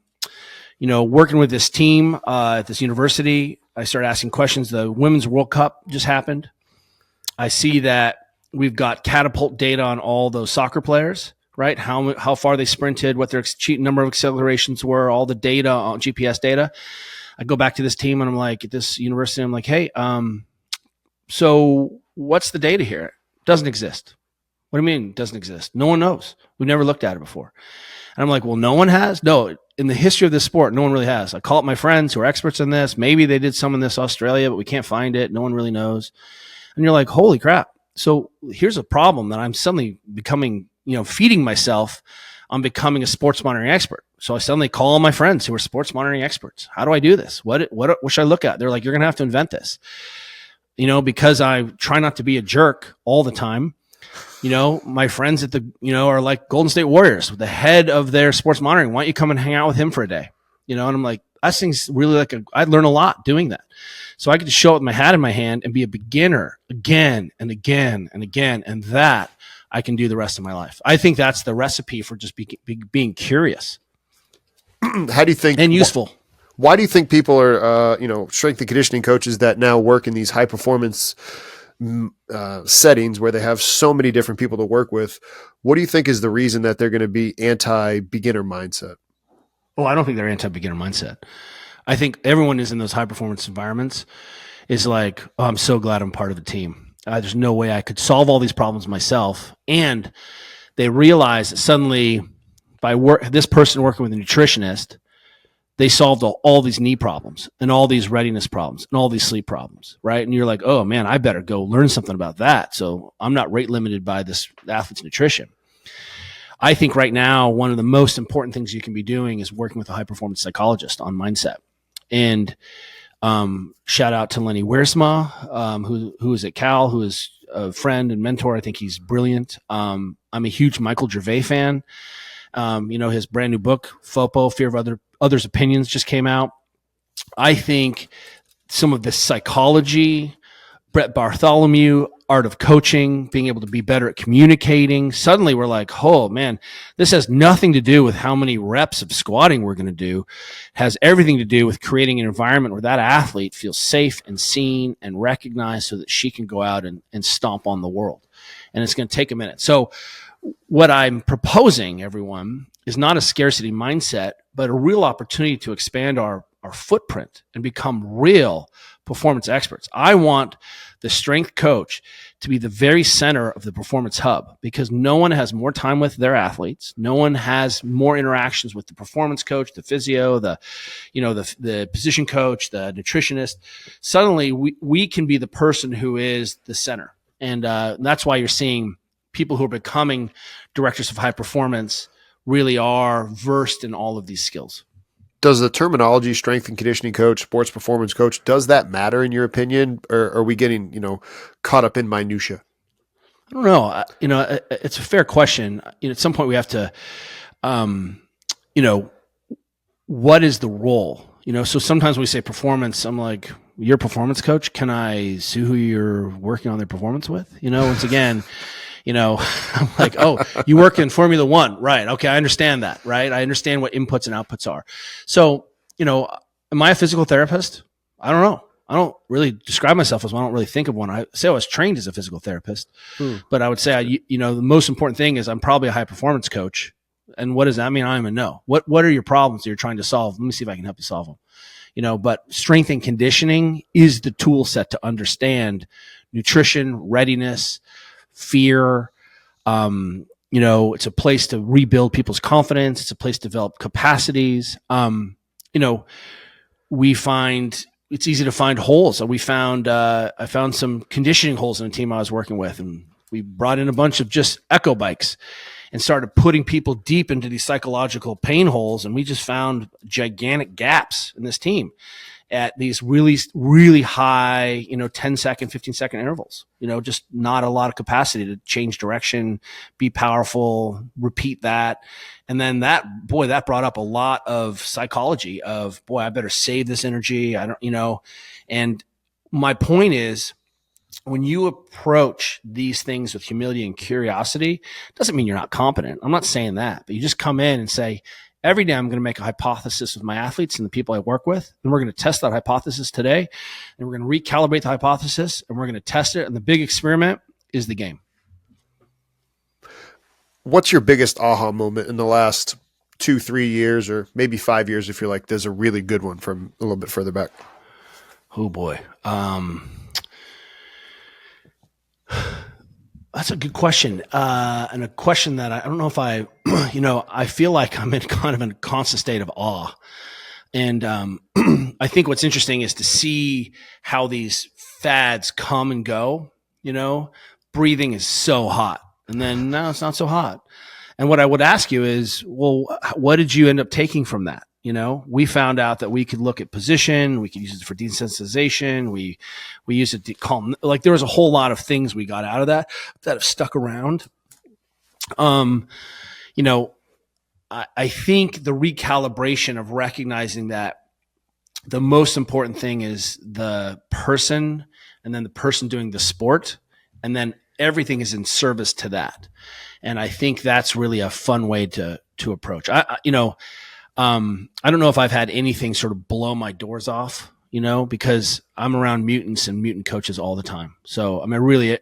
with this team at this university. I started asking questions. The Women's World Cup just happened. I see that we've got catapult data on all those soccer players, right? How far they sprinted, what their number of accelerations were, all the data on GPS data. I go back to this team and I'm like, at this university, I'm like, hey, so what's the data here? It doesn't exist. What do you mean it doesn't exist? No one knows. We've never looked at it before. And I'm like, well, no one has? No, in the history of this sport, no one really has. I call up my friends who are experts in this. Maybe they did some in this Australia, but we can't find it. No one really knows. And you're like, holy crap. So here's a problem that I'm suddenly becoming, feeding myself on becoming a sports monitoring expert. So I suddenly call my friends who are sports monitoring experts. How do I do this? What should I look at? They're like, you're going to have to invent this. Because I try not to be a jerk all the time. My friends at are like Golden State Warriors, the head of their sports monitoring. Why don't you come and hang out with him for a day? And I'm like, that thing's really I'd learn a lot doing that. So I could just show up with my hat in my hand and be a beginner again and again and again. And that I can do the rest of my life. I think that's the recipe for just being curious. How do you think, and useful? Why do you think people are, strength and conditioning coaches that now work in these high performance settings where they have so many different people to work with? What do you think is the reason that they're going to be anti-beginner mindset? Oh, I don't think they're anti-beginner mindset. I think everyone is in those high performance environments is like, oh, I'm so glad I'm part of the team. There's no way I could solve all these problems myself. And they realized that suddenly by this person working with a nutritionist, they solved all these knee problems and all these readiness problems and all these sleep problems, right? And you're like, oh man, I better go learn something about that. So I'm not rate limited by this athlete's nutrition. I think right now, one of the most important things you can be doing is working with a high performance psychologist on mindset. And shout out to Lenny Wiersma, who is at Cal, who is a friend and mentor. I think he's brilliant. I'm a huge Michael Gervais fan. His brand new book, FOPO, Fear of Others' Opinions, just came out. I think some of the psychology, Brett Bartholomew, art of coaching, being able to be better at communicating. Suddenly we're like, oh man, this has nothing to do with how many reps of squatting we're going to do. It has everything to do with creating an environment where that athlete feels safe and seen and recognized so that she can go out and stomp on the world. And it's going to take a minute. So what I'm proposing, everyone, is not a scarcity mindset, but a real opportunity to expand our footprint and become real performance experts. I want the strength coach to be the very center of the performance hub, because no one has more time with their athletes. No one has more interactions with the performance coach, the physio, the position coach, the nutritionist. Suddenly we can be the person who is the center. And that's why you're seeing people who are becoming directors of high performance really are versed in all of these skills. Does the terminology strength and conditioning coach, sports performance coach, does that matter in your opinion? Or are we getting, caught up in minutia? I don't know. It's a fair question. At some point we have to, what is the role? So sometimes we say performance. I'm like, you're a performance coach. Can I see who you're working on their performance with? Once again, I'm like, oh, you work in Formula One, right? Okay, I understand that, right? I understand what inputs and outputs are. So, am I a physical therapist? I don't know. I don't really describe myself as one. I don't really think of one. I say I was trained as a physical therapist, but I would say, the most important thing is I'm probably a high performance coach. And what does that mean? I don't even know. What are your problems that you're trying to solve? Let me see if I can help you solve them. But strength and conditioning is the tool set to understand nutrition, readiness, fear. It's a place to rebuild people's confidence. It's a place to develop capacities. We find it's easy to find holes. I found some conditioning holes in a team I was working with, and we brought in a bunch of just echo bikes and started putting people deep into these psychological pain holes. And we just found gigantic gaps in this team at these really, really high, 10-second, 15-second intervals, just not a lot of capacity to change direction, be powerful, repeat that. And then that brought up a lot of psychology of, I better save this energy. And my point is, when you approach these things with humility and curiosity, doesn't mean you're not competent. I'm not saying that, but you just come in and say, every day I'm going to make a hypothesis with my athletes and the people I work with, and we're going to test that hypothesis today, and we're going to recalibrate the hypothesis, and we're going to test it, and the big experiment is the game. What's your biggest aha moment in the last 2-3 years, or maybe 5 years if you're like, there's a really good one from a little bit further back? Oh boy. That's a good question. And a question that I don't know if I feel like I'm in kind of a constant state of awe. And I think what's interesting is to see how these fads come and go. Breathing is so hot, and then now it's not so hot. And what I would ask you is, well, what did you end up taking from that? We found out that we could look at position, we could use it for desensitization, we use it to calm. Like, there was a whole lot of things we got out of that have stuck around. I think the recalibration of recognizing that the most important thing is the person, and then the person doing the sport, and then everything is in service to that. And I think that's really a fun way to approach. I don't know if I've had anything sort of blow my doors off, because I'm around mutants and mutant coaches all the time. So, really,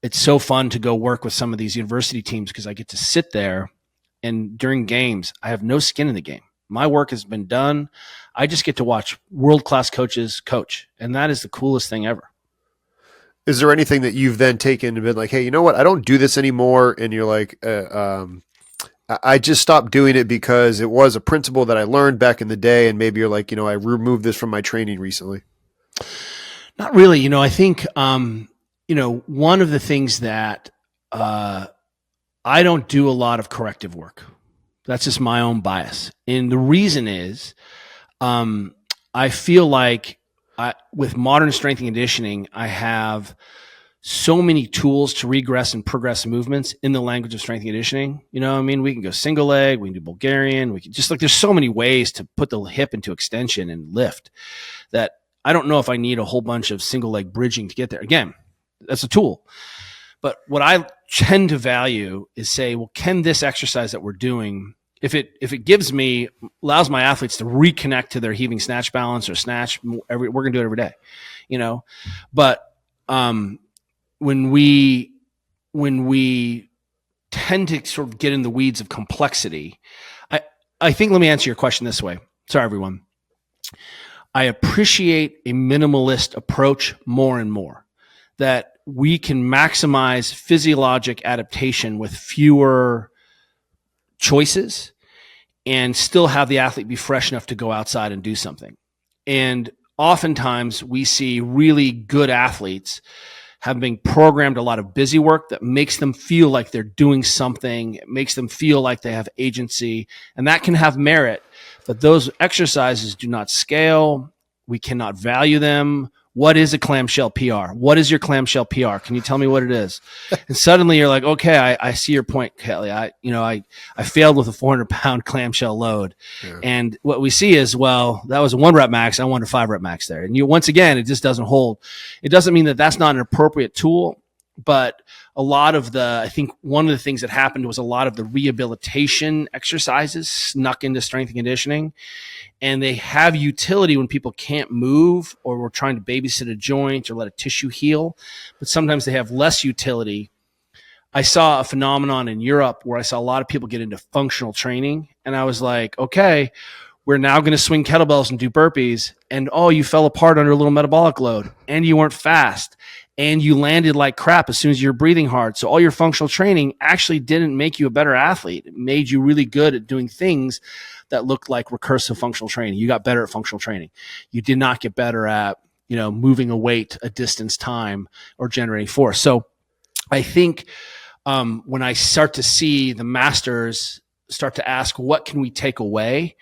it's so fun to go work with some of these university teams, because I get to sit there, and during games, I have no skin in the game. My work has been done. I just get to watch world-class coaches coach. And that is the coolest thing ever. Is there anything that you've then taken and been like, hey, you know what? I don't do this anymore. And you're like, I just stopped doing it because it was a principle that I learned back in the day. And maybe you're like, I removed this from my training recently. Not really. I think, one of the things that I don't do a lot of corrective work. That's just my own bias. And the reason is I feel like with modern strength and conditioning, I have so many tools to regress and progress movements in the language of strength and conditioning. We can go single leg, we can do Bulgarian, we can just there's so many ways to put the hip into extension and lift that I don't know if I need a whole bunch of single leg bridging to get there. Again, that's a tool. But what I tend to value is say, well, can this exercise that we're doing, if it allows my athletes to reconnect to their heaving snatch balance or snatch, we're going to do it every day, But when we tend to sort of get in the weeds of complexity, I think, let me answer your question this way. Sorry, everyone. I appreciate a minimalist approach more and more, that we can maximize physiologic adaptation with fewer choices and still have the athlete be fresh enough to go outside and do something. And oftentimes we see really good athletes have been programmed a lot of busy work that makes them feel like they're doing something. It makes them feel like they have agency, and that can have merit. But those exercises do not scale. We cannot value them. What is a clamshell PR? What is your clamshell PR? Can you tell me what it is? And suddenly you're like, okay, I see your point, Kelly. I failed with a 400-pound clamshell load. Yeah. And what we see is, well, that was a 1 rep max. I wanted a 5 rep max there. And once again, it just doesn't hold. It doesn't mean that that's not an appropriate tool, but I think one of the things that happened was a lot of the rehabilitation exercises snuck into strength and conditioning. And they have utility when people can't move or we're trying to babysit a joint or let a tissue heal. But sometimes they have less utility. I saw a phenomenon in Europe where I saw a lot of people get into functional training. And I was like, okay, we're now going to swing kettlebells and do burpees. And, you fell apart under a little metabolic load. And you weren't fast. And you landed like crap as soon as you were breathing hard. So all your functional training actually didn't make you a better athlete. It made you really good at doing things that looked like recursive functional training. You got better at functional training. You did not get better at, moving a weight, a distance, time, or generating force. So I think when I start to see the masters start to ask, what can we take away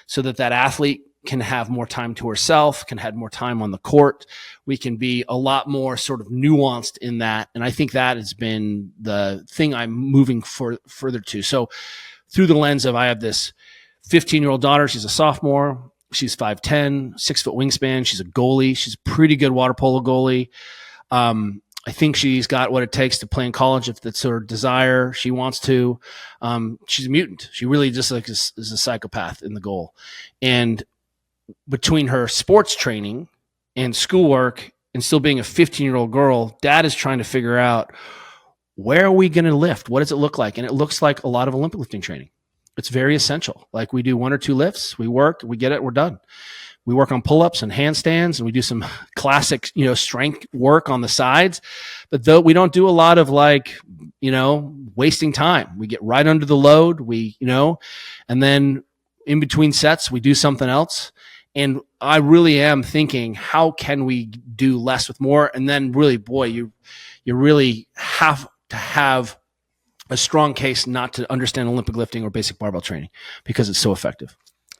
so that athlete can have more time to herself, can have more time on the court. We can be a lot more sort of nuanced in that. And I think that has been the thing I'm moving further to. So through the lens of, I have this 15-year-old daughter. She's a sophomore. She's 5'10", 6-foot wingspan. She's a goalie. She's a pretty good water polo goalie. I think she's got what it takes to play in college if that's her desire. She wants to. She's a mutant. She really just is a psychopath in the goal. And between her sports training and schoolwork and still being a 15-year-old girl, dad is trying to figure out, where are we going to lift? What does it look like? And it looks like a lot of Olympic lifting training. It's very essential. Like, we do 1 or 2 lifts, we work, we get it, we're done. We work on pull-ups and handstands, and we do some classic, strength work on the sides. But though we don't do a lot of wasting time. We get right under the load, and then in between sets, we do something else. And I really am thinking, how can we do less with more? And then really, boy, you really have to have a strong case not to understand Olympic lifting or basic barbell training, because it's so effective.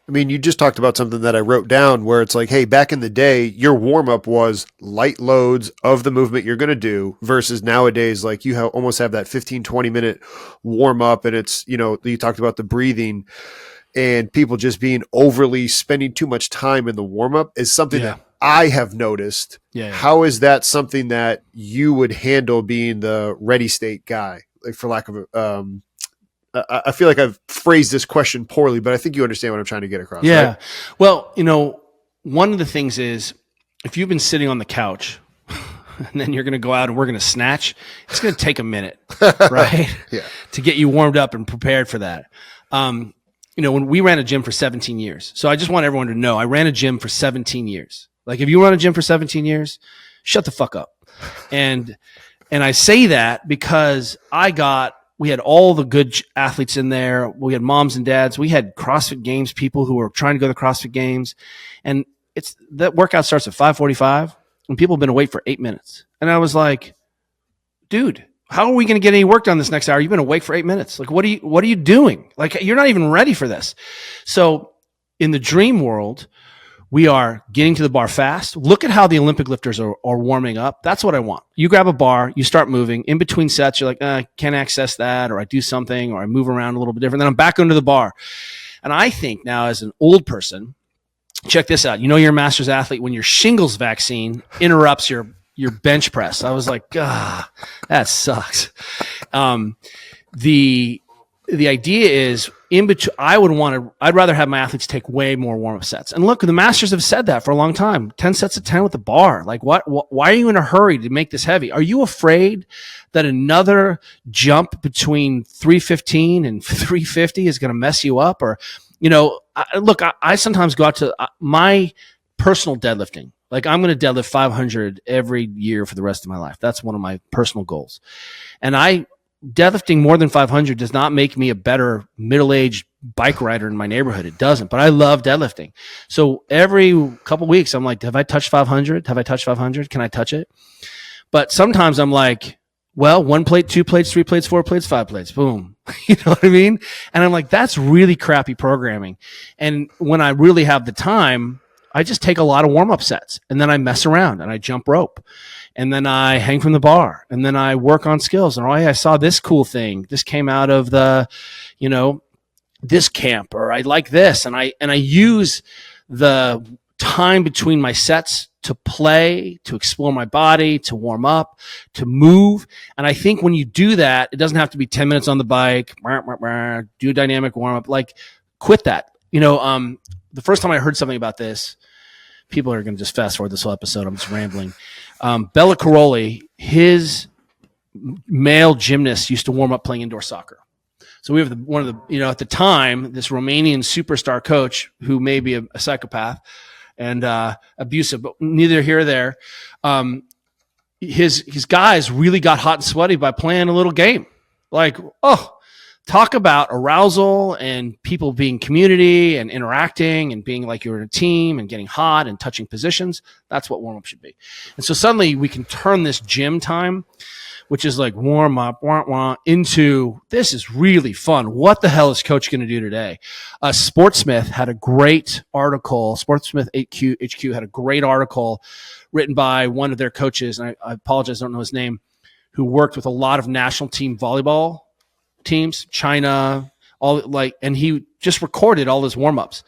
I mean, you just talked about something that I wrote down where it's like, hey, back in the day, your warm-up was light loads of the movement you're going to do, versus nowadays, like, you almost have that 15, 20-minute warm-up, and it's, you talked about the breathing and people just being overly spending too much time in the warm-up is something that I have noticed. Yeah. How is that something that you would handle being the ready state guy? Like, for lack of I feel like I've phrased this question poorly, but I think you understand what I'm trying to get across. Yeah. Right? Well, one of the things is, if you've been sitting on the couch and then you're going to go out and we're going to snatch, it's going to take a minute, right? Yeah. To get you warmed up and prepared for that. When we ran a gym for 17 years. So I just want everyone to know, I ran a gym for 17 years. Like, if you run a gym for 17 years, shut the fuck up. And I say that because we had all the good athletes in there. We had moms and dads. We had CrossFit Games people who were trying to go to the CrossFit Games. And that workout starts at 5:45 and people have been awake for 8 minutes. And I was like, dude, how are we going to get any work done this next hour? You've been awake for 8 minutes. Like, what are you doing? Like, you're not even ready for this. So in the dream world, we are getting to the bar fast. Look at how the Olympic lifters are warming up. That's what I want. You grab a bar, you start moving. In between sets, you're like, I can't access that, or I do something, or I move around a little bit different. Then I'm back under the bar. And I think now as an old person, check this out. You know you're a master's athlete when your shingles vaccine interrupts your bench press. I was like, that sucks. The idea is in between, I'd rather have my athletes take way more warm-up sets. And look, the masters have said that for a long time. 10 sets of 10 with the bar. Like why are you in a hurry to make this heavy? Are you afraid that another jump between 315 and 350 is going to mess you up? Or, I sometimes go out to my personal deadlifting. Like I'm going to deadlift 500 every year for the rest of my life. That's one of my personal goals. And deadlifting more than 500 does not make me a better middle-aged bike rider in my neighborhood. It doesn't, but I love deadlifting. So every couple of weeks, I'm like, have I touched 500? Have I touched 500? Can I touch it? But sometimes I'm like, well, 1 plate, 2 plates, 3 plates, 4 plates, 5 plates, boom. You know what I mean? And I'm like, that's really crappy programming. And when I really have the time, I just take a lot of warm-up sets and then I mess around and I jump rope. And then I hang from the bar and then I work on skills. And I saw this cool thing. This came out of this camp, or I like this. And I use the time between my sets to play, to explore my body, to warm up, to move. And I think when you do that, it doesn't have to be 10 minutes on the bike, do a dynamic warm up, like quit that. The first time I heard something about this, people are going to just fast forward this whole episode. I'm just rambling. Bella Caroli, his male gymnasts used to warm up playing indoor soccer. So we have at the time, this Romanian superstar coach who may be a psychopath and abusive, but neither here or there. His guys really got hot and sweaty by playing a little game. Like, talk about arousal and people being community and interacting and being like you're in a team and getting hot and touching positions. That's what warm up should be. And so suddenly we can turn this gym time, which is like warm up, into this is really fun. What the hell is coach going to do today? Sportsmith had a great article. Sportsmith HQ had a great article written by one of their coaches. And I apologize, I don't know his name, who worked with a lot of national team volleyball teams, China, and he just recorded all his warm-ups.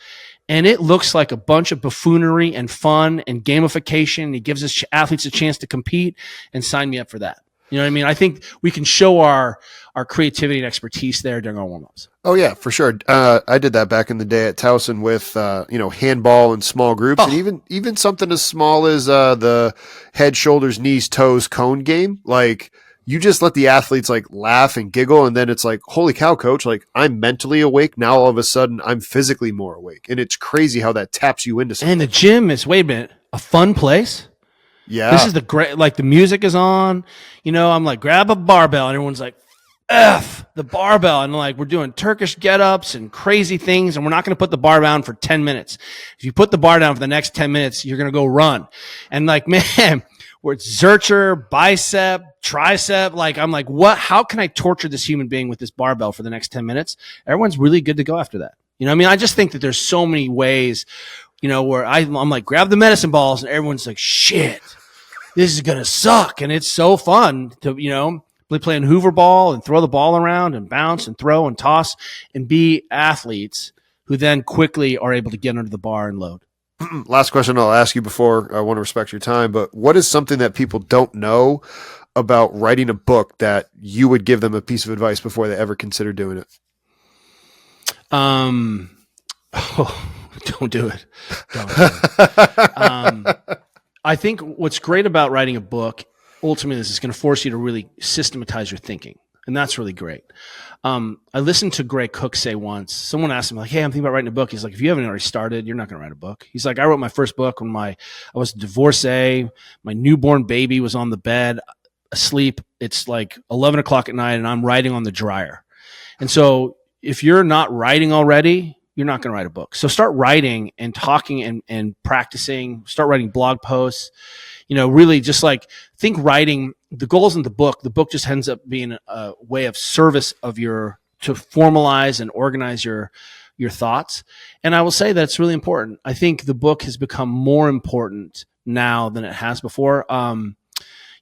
And it looks like a bunch of buffoonery and fun and gamification. He gives his athletes a chance to compete, and sign me up for that. You know what I mean? I think we can show our creativity and expertise there during our warm-ups. Oh yeah, for sure. I did that back in the day at Towson with, handball and small groups, and even something as small as the head, shoulders, knees, toes, cone game. Like, you just let the athletes like laugh and giggle, and then it's like, holy cow, coach, like I'm mentally awake. Now all of a sudden I'm physically more awake. And it's crazy how that taps you into something. And the gym is, wait a minute, a fun place? Yeah. This is the great, like the music is on, I'm like, grab a barbell, and everyone's like, F the barbell. And like, we're doing Turkish get-ups and crazy things, and we're not going to put the bar down for 10 minutes. If you put the bar down for the next 10 minutes, you're going to go run. And like, man, where it's Zercher, bicep, tricep. Like, I'm like, how can I torture this human being with this barbell for the next 10 minutes? Everyone's really good to go after that. I just think that there's so many ways, where I'm like, grab the medicine balls, and everyone's like, shit, this is going to suck. And it's so fun to, play in Hoover ball and throw the ball around and bounce and throw and toss and be athletes who then quickly are able to get under the bar and load. Last question I'll ask you before I want to respect your time, but what is something that people don't know about writing a book that you would give them a piece of advice before they ever consider doing it? Don't do it. Don't do it. I think what's great about writing a book, ultimately, is it's going to force you to really systematize your thinking. And that's really great. I listened to Gray Cook say once, someone asked him like, hey, I'm thinking about writing a book. He's like, if you haven't already started, you're not going to write a book. He's like, I wrote my first book when I was a divorcee. My newborn baby was on the bed asleep. It's like 11 o'clock at night and I'm writing on the dryer. And so if you're not writing already, you're not going to write a book. So start writing and talking and practicing, start writing blog posts, really just like think writing. The goal isn't the book. The book just ends up being a way of service to formalize and organize your thoughts. And I will say that it's really important. I think the book has become more important now than it has before.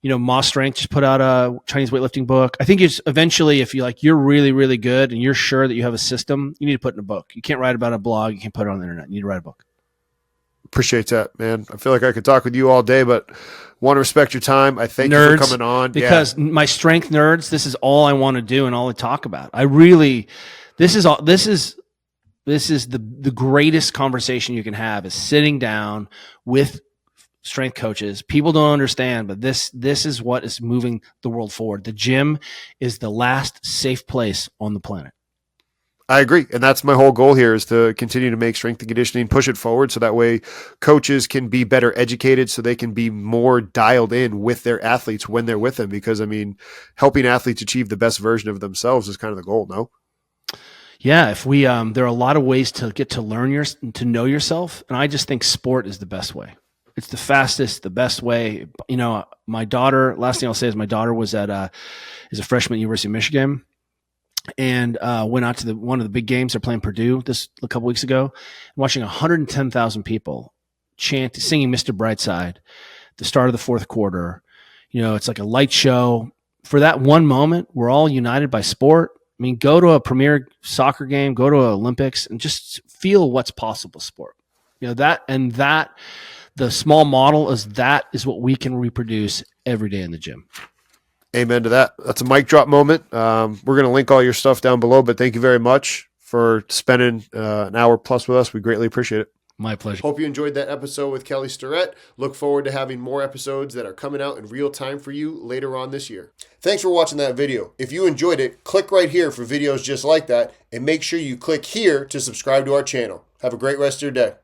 Ma Strength just put out a Chinese weightlifting book. I think it's eventually, if you're really, really good and you're sure that you have a system, you need to put in a book. You can't write about a blog. You can't put it on the internet. You need to write a book. Appreciate that, man. I feel like I could talk with you all day, but want to respect your time. I thank you for coming on. Because my strength nerds, this is all I want to do and all I talk about. This is the greatest conversation you can have is sitting down with strength coaches. People don't understand, but this is what is moving the world forward. The gym is the last safe place on the planet. I agree. And that's my whole goal here is to continue to make strength and conditioning, push it forward so that way coaches can be better educated so they can be more dialed in with their athletes when they're with them. Because, helping athletes achieve the best version of themselves is kind of the goal, no? Yeah. If we, there are a lot of ways to get to learn to know yourself. And I just think sport is the best way. It's the fastest, the best way. My daughter, last thing I'll say is my daughter was is a freshman at University of Michigan. And went out to one of the big games. They're playing Purdue a couple weeks ago, watching 110,000 people singing Mr. Brightside at the start of the fourth quarter. It's like a light show. For that one moment, we're all united by sport. Go to a premier soccer game, go to an Olympics, and just feel what's possible sport. The small model is what we can reproduce every day in the gym. Amen to that. That's a mic drop moment. We're going to link all your stuff down below, but thank you very much for spending an hour plus with us. We greatly appreciate it. My pleasure. Hope you enjoyed that episode with Kelly Starrett. Look forward to having more episodes that are coming out in real time for you later on this year. Thanks for watching that video. If you enjoyed it, click right here for videos just like that, and make sure you click here to subscribe to our channel. Have a great rest of your day.